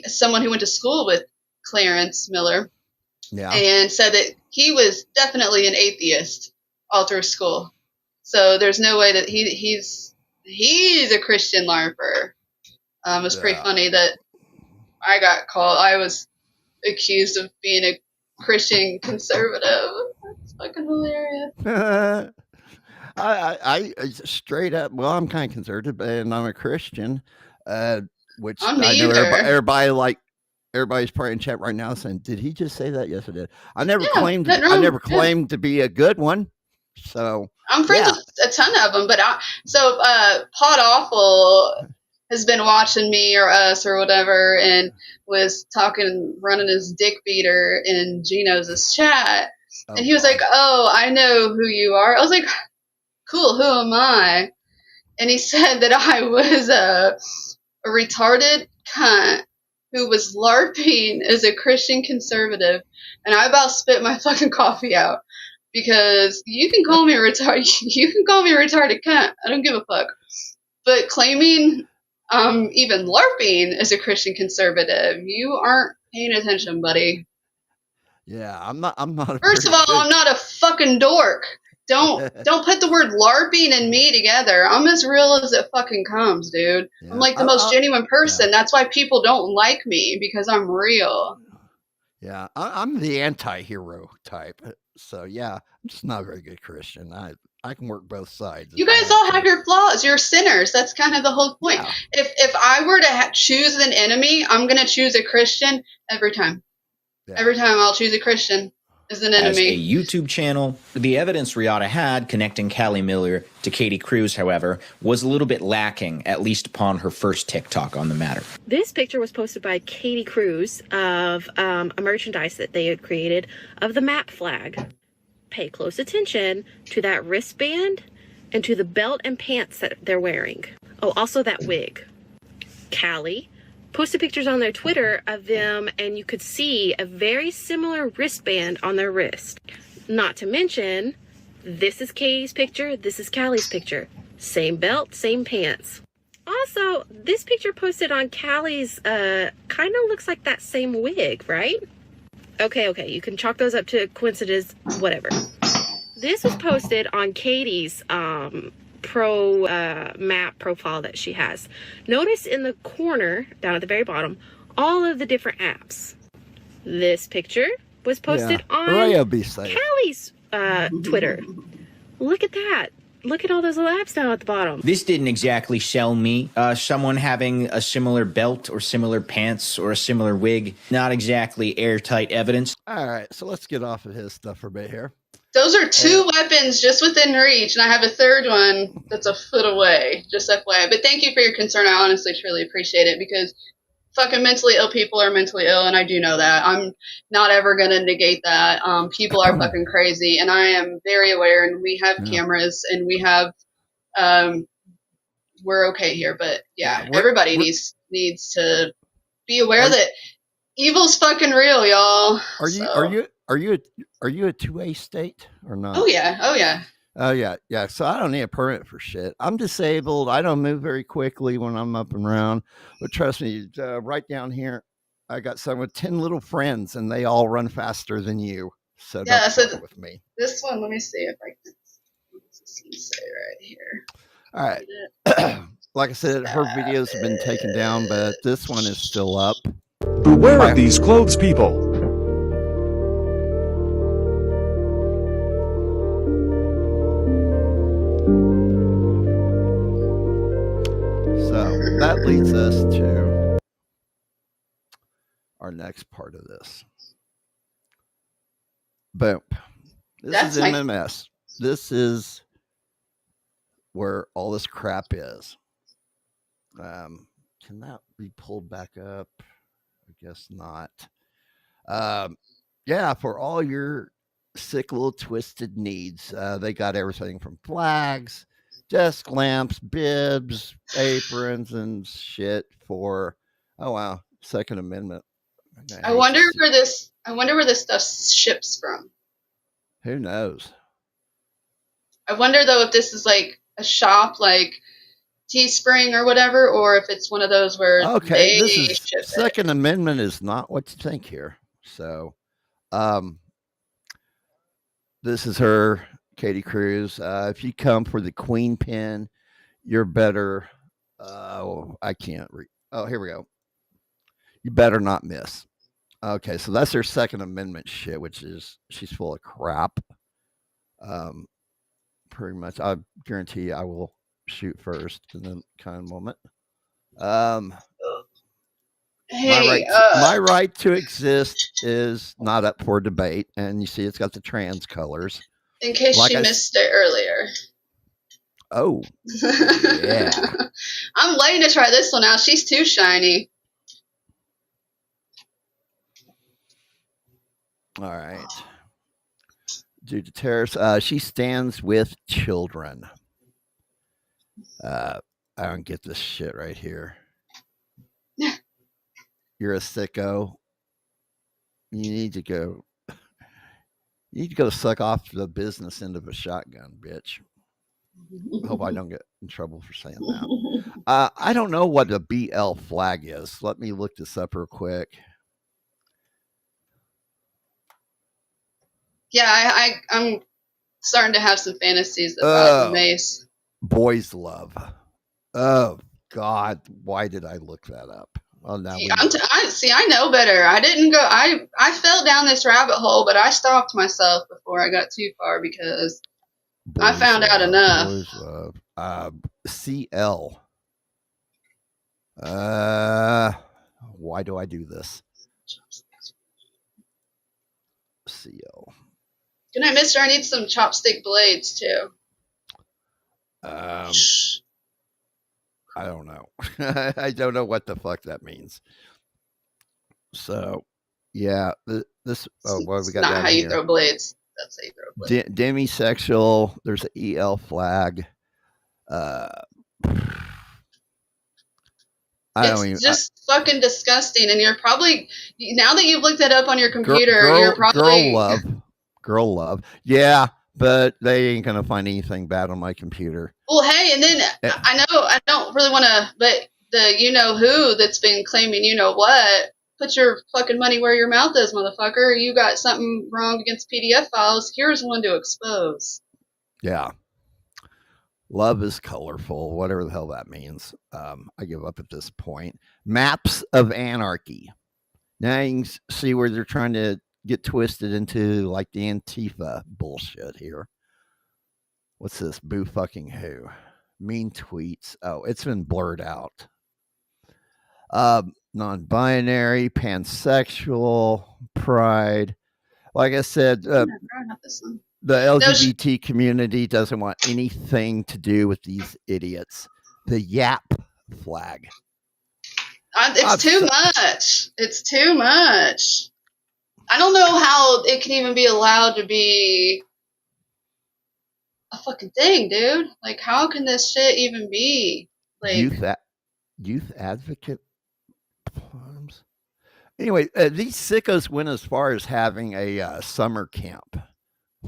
someone who went to school with Clarence Miller, and said that he was definitely an atheist. all through school. So there's no way that he's a Christian LARPer. It was pretty funny that I got called. I was accused of being a Christian conservative. That's fucking hilarious. I straight up. Well, I'm kind of conservative, and I'm a Christian, which I'm I know neither. everybody's probably in chat right now saying, "Did he just say that?" Yes, I did. I never claimed. nothing I wrong. never claimed to be a good one. So I'm friends with a ton of them, but Pod Awful has been watching me or us or whatever, and was running his dick beater in Geno's chat, and he was like, "Oh, I know who you are." I was like, "Cool, who am I?" And he said that I was a retarded cunt who was LARPing as a Christian conservative, and I about spit my fucking coffee out. Because you can call me retarded. You can call me a retarded cunt. I don't give a fuck. But claiming even LARPing as a Christian conservative, you aren't paying attention, buddy. Yeah, I'm not. First of all, I'm not a fucking dork. Don't put the word LARPing and me together. I'm as real as it fucking comes, dude. Yeah. I'm like the most genuine person. Yeah. That's why people don't like me, because I'm real. Yeah, I'm the anti-hero type. So yeah, I'm just not a very good Christian. I can work both sides. You guys all have your flaws. You're sinners. That's kind of the whole point. Yeah. If I were to choose an enemy, I'm gonna choose a Christian every time. Yeah. Every time I'll choose a Christian as an enemy. As a YouTube channel, the evidence Riata had connecting Callie Miller to Katie Cruz, however, was a little bit lacking, at least upon her first TikTok on the matter. This picture was posted by Katie Cruz of a merchandise that they had created of the map flag. Pay close attention to that wristband and to the belt and pants that they're wearing. Oh, also that wig. Callie posted pictures on their Twitter of them, and you could see a very similar wristband on their wrist. Not to mention, this is Katie's picture, this is Callie's picture. Same belt, same pants. Also, this picture posted on Callie's kind of looks like that same wig, right? Okay, you can chalk those up to coincidence, whatever. This was posted on Katie's pro map profile that she has. Notice in the corner, down at the very bottom, all of the different apps. This picture was posted on Callie's Twitter. Look at that. Look at all those little apps down at the bottom. This didn't exactly sell me. Someone having a similar belt or similar pants or a similar wig, not exactly airtight evidence. All right, so let's get off of his stuff for a bit here. Those are two weapons just within reach, and I have a third one that's a foot away, just FYI. But thank you for your concern. I honestly, truly appreciate it, because fucking mentally ill people are mentally ill, and I do know that. I'm not ever going to negate that. People are fucking crazy, and I am very aware, and we have cameras, and we have, we're okay here. But yeah, everybody needs to be aware that evil's fucking real, y'all. Are you a 2A state or not? Oh yeah. Oh yeah. So I don't need a permit for shit. I'm disabled. I don't move very quickly when I'm up and around. But trust me, right down here, I got someone with 10 little friends, and they all run faster than you. So don't fuck with me. This one, let me see if I can. What's this one say right here? All right. Like I said, her videos have been taken down, but this one is still up. Beware of these clothes people. So that leads us to our next part of this. Boom. This is MMS. This is where all this crap is. Can that be pulled back up? I guess not. Yeah, for all your sick little twisted needs, they got everything from flags, desk lamps, bibs, aprons, and shit for, oh wow, Second Amendment. I wonder where this stuff ships from. Who knows? I wonder though if this is like a shop like Teespring or whatever, or if it's one of those where they ship it. Second Amendment is not what you think here. So this is her Katie Cruz. If you come for the queen pin, you're better. I can't read. Oh, here we go. You better not miss. Okay, so that's her Second Amendment shit, which is she's full of crap. Pretty much, I guarantee I will shoot first in the kind of moment. Hey, my right to exist is not up for debate, and you see it's got the trans colors. in case she missed it earlier. Oh, yeah. I'm waiting to try this one out. She's too shiny. All right. Due to terrorists, she stands with children. I don't get this shit right here. You're a sicko. You need to go. You need to go suck off the business end of a shotgun, bitch. Hope I don't get in trouble for saying that. I don't know what the BL flag is. Let me look this up real quick. Yeah, I'm starting to have some fantasies about the mace. Boys love. Oh God, why did I look that up? Well, now I know better. I didn't go. I fell down this rabbit hole, but I stopped myself before I got too far because I found out enough. Boys love. CL. Why do I do this? CL. Good night, mister. I need some chopstick blades too. I don't know. I don't know what the fuck that means. So, yeah, this. Oh, what we got? Not how you throw blades. That's how you throw blades. Demisexual. There's an EL flag. It's just fucking disgusting, and you're probably now that you've looked it up on your computer, you're probably girl love. Yeah. But they ain't gonna find anything bad on my computer. Well, hey, and then I know I don't really want to, but the you know who that's been claiming you know what, put your fucking money where your mouth is, motherfucker. You got something wrong against PDF files. Here's one to expose. Yeah. Love is colorful, whatever the hell that means. I give up at this point. Maps of Anarchy. Now you can see where they're trying to get twisted into like the Antifa bullshit here. What's this? Boo fucking who? Mean tweets. Oh, it's been blurred out. Non-binary, pansexual, pride. Like I said, the LGBT community doesn't want anything to do with these idiots. The YAP flag. It's too much. It's too much. I don't know how it can even be allowed to be a fucking thing, dude. Like, how can this shit even be? Like youth advocate forums. Anyway, these sickos went as far as having a summer camp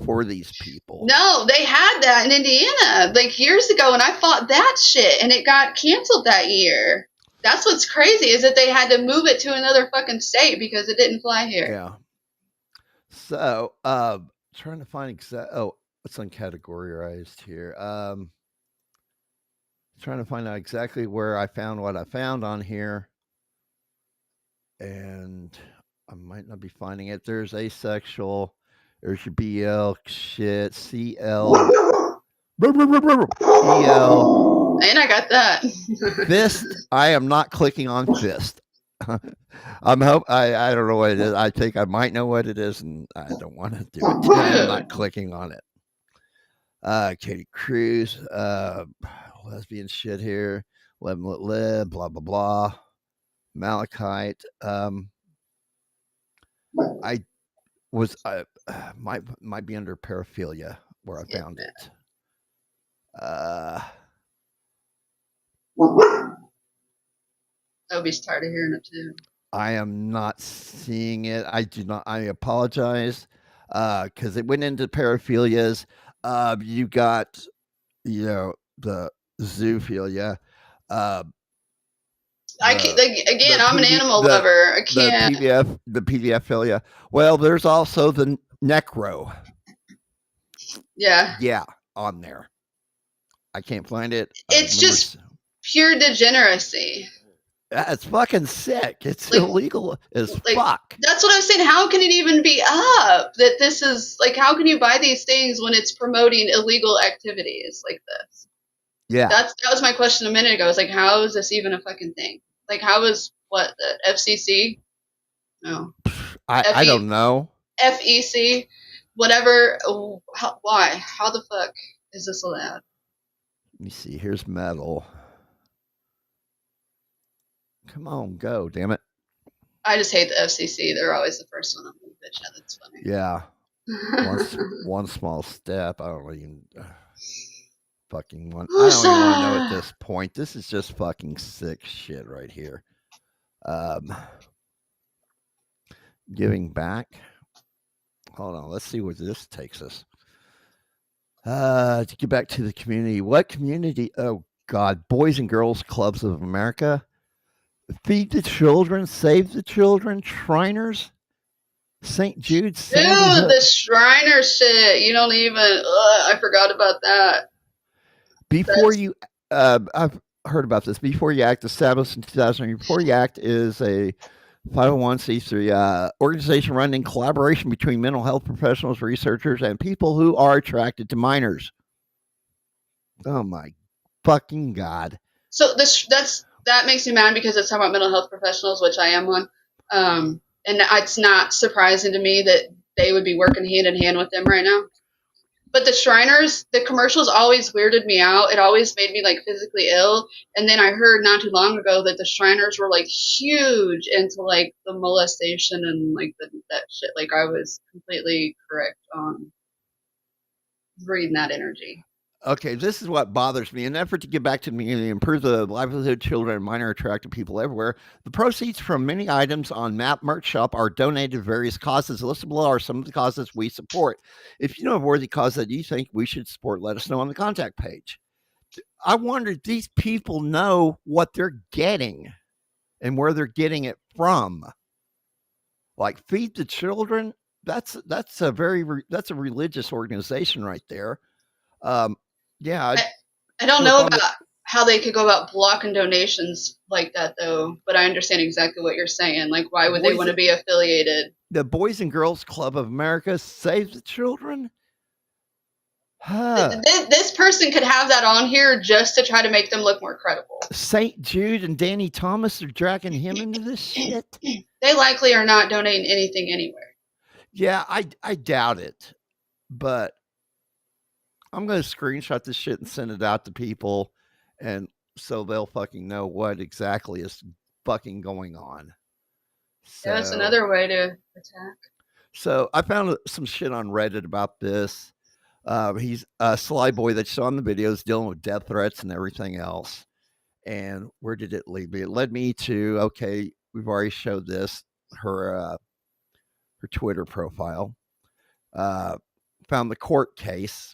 for these people. No, they had that in Indiana like years ago, and I fought that shit, and it got canceled that year. That's what's crazy is that they had to move it to another fucking state because it didn't fly here. Yeah. So, trying to find what's uncategorized here. Trying to find out exactly where I found what I found on here. And I might not be finding it. There's asexual. There's your BL shit. CL. EL. And I got that. Fist. I am not clicking on fist. I don't know what it is. I think I might know what it is, and I don't want to do it. I'm not clicking on it. Katie Cruz, lesbian shit here. Live, blah blah blah. Malachite. I was might be under paraphilia where I found it. Obi's tired of hearing it too. I am not seeing it. I do not. I apologize because it went into paraphilias. You got, the zoophilia. I'm an animal lover. I can't. The PDF philia. Well, there's also the necro. Yeah, on there. I can't find it. It's just pure degeneracy. It's fucking sick. It's illegal as fuck. That's what I was saying. How can it even be up? That this is like, how can you buy these things when it's promoting illegal activities like this? Yeah. That was my question a minute ago. I was like, how is this even a fucking thing? Like, how is what the FCC? No. I don't know. FEC, whatever. Why? How the fuck is this allowed? Let me see. Here's metal. Come on, go, damn it. I just hate the FCC. They're always the first one I'm going to bitch at. That's funny. Yeah. one small step. I don't even fucking want. I don't even want to know at this point. This is just fucking sick shit right here. Giving back. Hold on. Let's see where this takes us. To get back to the community. What community? Oh God. Boys and Girls Clubs of America. Feed the Children, Save the Children, Shriners, St. Jude's. Dude, the Shriner shit. You don't even. I forgot about that. I've heard about this. Before You Act, established in 2000. Before You Act is a 501c3 organization run in collaboration between mental health professionals, researchers, and people who are attracted to minors. Oh my fucking God! So that makes me mad because it's talking about mental health professionals, which I am one. And it's not surprising to me that they would be working hand in hand with them right now. But the Shriners, the commercials always weirded me out. It always made me like physically ill. And then I heard not too long ago that the Shriners were like huge into like the molestation and like that shit. Like I was completely correct on reading that energy. Okay, this is what bothers me. In an effort to give back to the community and improve the livelihood of children and minor attracted people everywhere, the proceeds from many items on MAP Merch Shop are donated to various causes. Listed below are some of the causes we support. If you know of a worthy cause that you think we should support, let us know on the contact page. I wonder if these people know what they're getting and where they're getting it from. Like Feed the Children, that's a religious organization right there. Yeah, I don't know about how they could go about blocking donations like that, though. But I understand exactly what you're saying. Like, why would they want to be affiliated? The Boys and Girls Club of America, Save the Children. This person could have that on here just to try to make them look more credible. St. Jude and Danny Thomas are dragging him into this shit. They likely are not donating anything anywhere. Yeah, I doubt it, but I'm going to screenshot this shit and send it out to people, and so they'll fucking know what exactly is fucking going on. So, yeah, that's another way to attack. So I found some shit on Reddit about this. He's a Sly Boy that you saw in the videos dealing with death threats and everything else. And where did it lead me? It led me to, okay, we've already showed this, her Twitter profile. Found the court case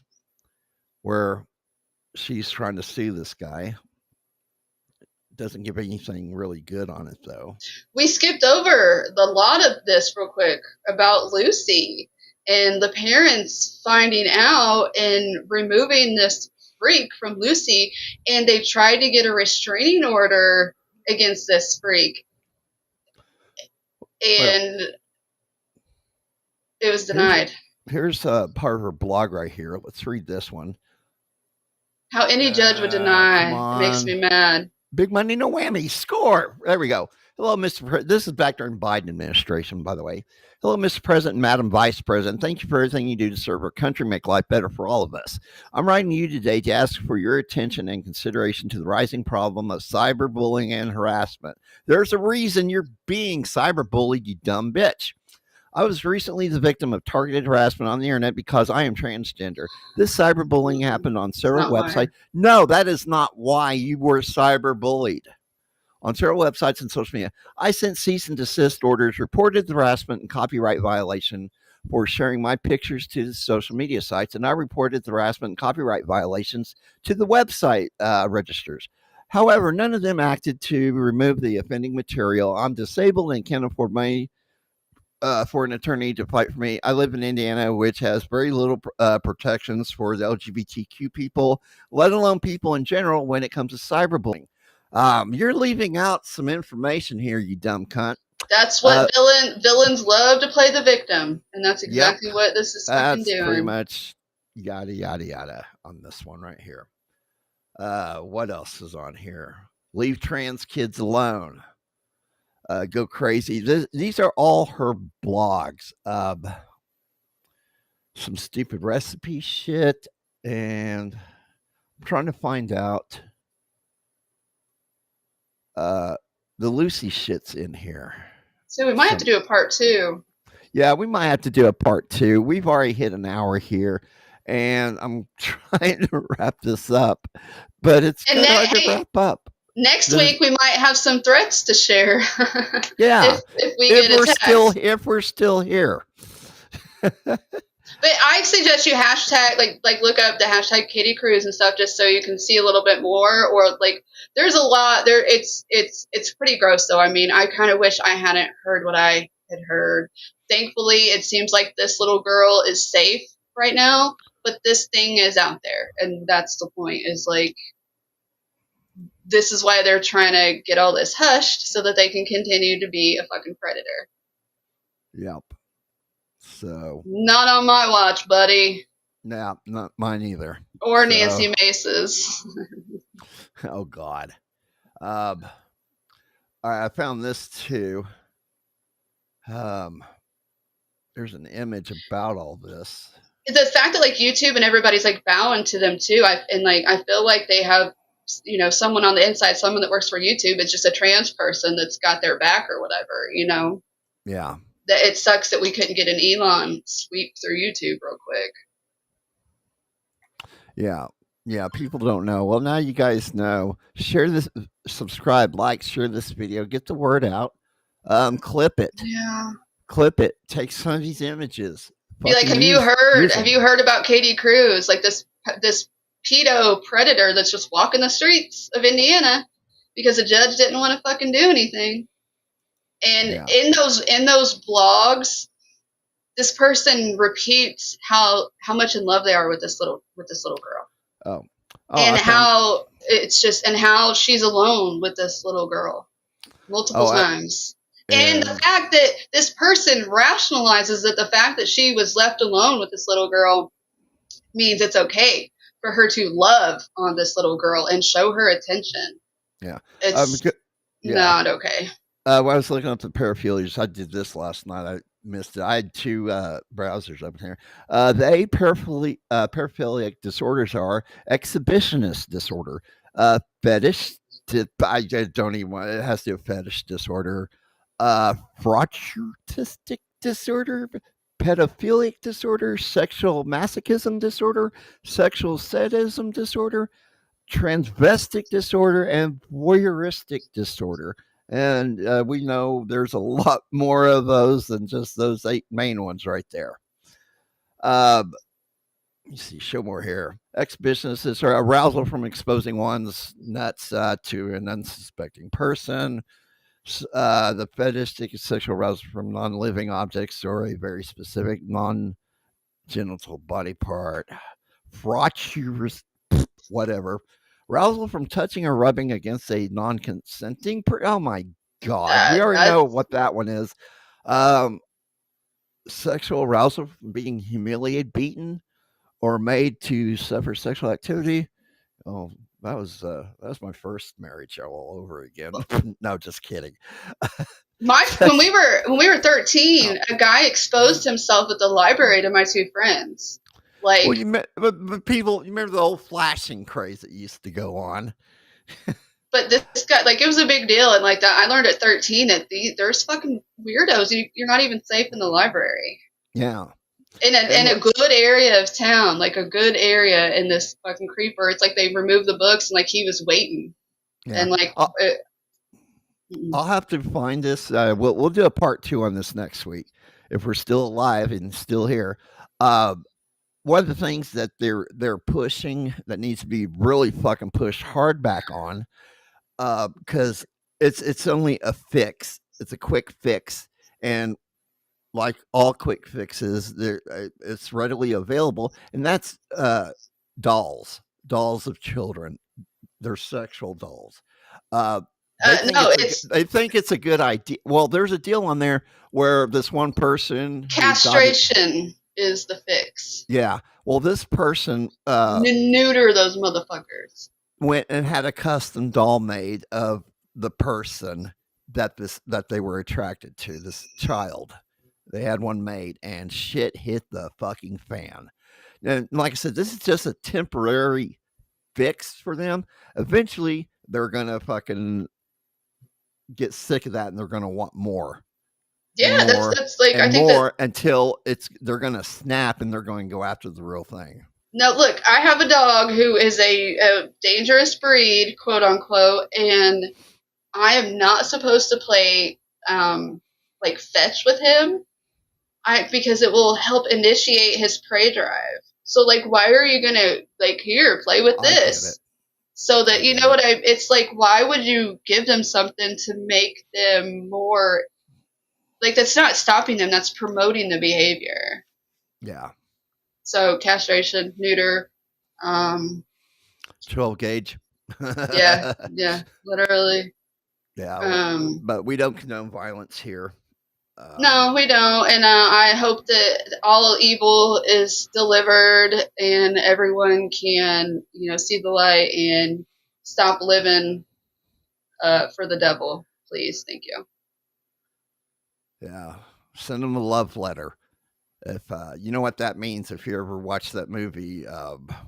where she's trying to sue this guy. Doesn't give anything really good on it, though. We skipped over a lot of this real quick about Lucy and the parents finding out and removing this freak from Lucy, and they tried to get a restraining order against this freak, and it was denied. Here's part of her blog right here. Let's read this one. How any judge would deny. It makes me mad. Big money, no whammy. Score. There we go. Hello, Mr. This is back during Biden administration, by the way. Hello, Mr. President and Madam Vice President. Thank you for everything you do to serve our country, make life better for all of us. I'm writing to you today to ask for your attention and consideration to the rising problem of cyberbullying and harassment. There's a reason you're being cyberbullied, you dumb bitch. I was recently the victim of targeted harassment on the internet because I am transgender. This cyberbullying happened on several websites. No, that is not why you were cyberbullied. On several websites and social media. I sent cease and desist orders, reported the harassment and copyright violation for sharing my pictures to the social media sites, and I reported the harassment and copyright violations to the website registers. However, none of them acted to remove the offending material. I'm disabled and can't afford money for an attorney to fight for me. I live in Indiana, which has very little protections for the LGBTQ people, let alone people in general when it comes to cyberbullying. You're leaving out some information here, you dumb cunt. That's what villains love to play the victim, and that's exactly what this is fucking doing. That's pretty much yada yada yada on this one right here. What else is on here? Leave trans kids alone. Go crazy. These are all her blogs. Some stupid recipe shit, and I'm trying to find out. The Lucy shit's in here. So we might have to do a part 2. Yeah, we might have to do a part 2. We've already hit an hour here, and I'm trying to wrap this up, but it's kind of hard to wrap up. Next week we might have some threats to share. Yeah, if we're still here. But I suggest you hashtag like look up the hashtag Katie Cruz and stuff just so you can see a little bit more. Or like there's a lot there. It's pretty gross though. I mean, I kind of wish I hadn't heard what I had heard. Thankfully, it seems like this little girl is safe right now, but this thing is out there, and that's the point. Is like. This is why they're trying to get all this hushed so that they can continue to be a fucking predator. Yep. So. Not on my watch, buddy. Nah, not mine either. Or Nancy Mace's. Oh, God. All right, I found this too. There's an image about all this. The fact that like YouTube and everybody's like bowing to them too. I feel like they have, you know, someone on the inside, someone that works for YouTube. It's just a trans person that's got their back or whatever, you know? Yeah. It sucks that we couldn't get an Elon sweep through YouTube real quick. Yeah. Yeah. People don't know. Well, now you guys know. Share this, subscribe, like, share this video, get the word out. Clip it. Yeah. Clip it. Take some of these images. Be like, have you heard about Katie Cruz? Like this pedo predator that's just walking the streets of Indiana because the judge didn't want to fucking do anything. And in those blogs, this person repeats how much in love they are with this little girl. Oh, and how she's alone with this little girl multiple times. And the fact that this person rationalizes that the fact that she was left alone with this little girl means it's okay for her to love on this little girl and show her attention. Yeah. It's not okay. When I was looking up the paraphilias, I did this last night. I missed it. I had 2 browsers open here. The paraphiliac disorders are exhibitionist disorder, fetish. I don't even want it. Has to be a fetish disorder. Frautistic disorder, pedophilic disorder, sexual masochism disorder, sexual sadism disorder, transvestic disorder, and voyeuristic disorder. And we know there's a lot more of those than just those 8 main ones right there. Let me see, show more here. Exhibitionist is arousal from exposing one's nuts to an unsuspecting person. The fetishistic is sexual arousal from non-living objects or a very specific non-genital body part. Frauturous, whatever. Arousal from touching or rubbing against a non-consenting oh my God. We already know what that one is. Sexual arousal from being humiliated, beaten, or made to suffer sexual activity. Oh, that was my first marriage all over again. No, just kidding. When we were 13, a guy exposed himself at the library to my 2 friends. Like, well, but people, you remember the old flashing craze that used to go on. But this guy, like, it was a big deal, and like that, I learned at 13 that there's fucking weirdos. You're not even safe in the library. Yeah. In a good area of town, like a good area in this fucking creeper. It's like they removed the books and like he was waiting. Yeah. And like I'll have to find this. We'll do a part 2 on this next week if we're still alive and still here. One of the things that they're pushing that needs to be really fucking pushed hard back on, because it's only a fix. It's a quick fix, and like all quick fixes, there it's readily available, and that's dolls of children. They're sexual dolls. No, it's they think it's a good idea. Well, there's a deal on there where this one person castration is the fix. Yeah. Well, this person neuter those motherfuckers. Went and had a custom doll made of the person that they were attracted to, this child. They had one made, and shit hit the fucking fan. And like I said, this is just a temporary fix for them. Eventually, they're gonna fucking get sick of that, and they're gonna want more. Yeah, that's like, I think more until they're gonna snap, and they're going to go after the real thing. Now, look, I have a dog who is a dangerous breed, quote unquote, and I am not supposed to play like fetch with him, because it will help initiate his prey drive. So, like, why are you gonna, like, here, play with this? So that, you know what it's like, why would you give them something to make them more, like, that's not stopping them, that's promoting the behavior. Yeah. So castration, neuter, 12 gauge. yeah, literally. Yeah, but we don't condone violence here. No, we don't, and I hope that all evil is delivered and everyone can, see the light and stop living for the devil. Please, thank you. Yeah, send them a love letter. If you know what that means, if you ever watched that movie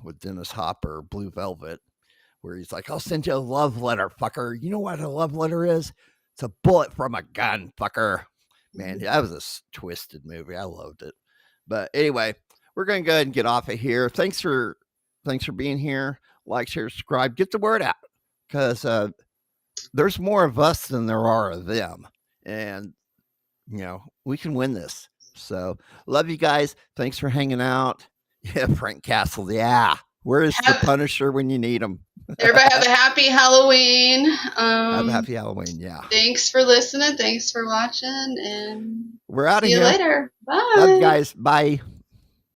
with Dennis Hopper, Blue Velvet, where he's like, "I'll send you a love letter, fucker." You know what a love letter is? It's a bullet from a gun, fucker. Man, that was a twisted movie. I loved it. But anyway, we're going to go ahead and get off of here. Thanks for being here. Like, share, subscribe. Get the word out, because there's more of us than there are of them. And, we can win this. So, love you guys. Thanks for hanging out. Yeah, Frank Castle. Yeah. Where is the Punisher when you need him? Everybody have a happy Halloween. Have a happy Halloween, yeah. Thanks for listening. Thanks for watching. And we're out of here. See you later. Bye. Love you guys. Bye.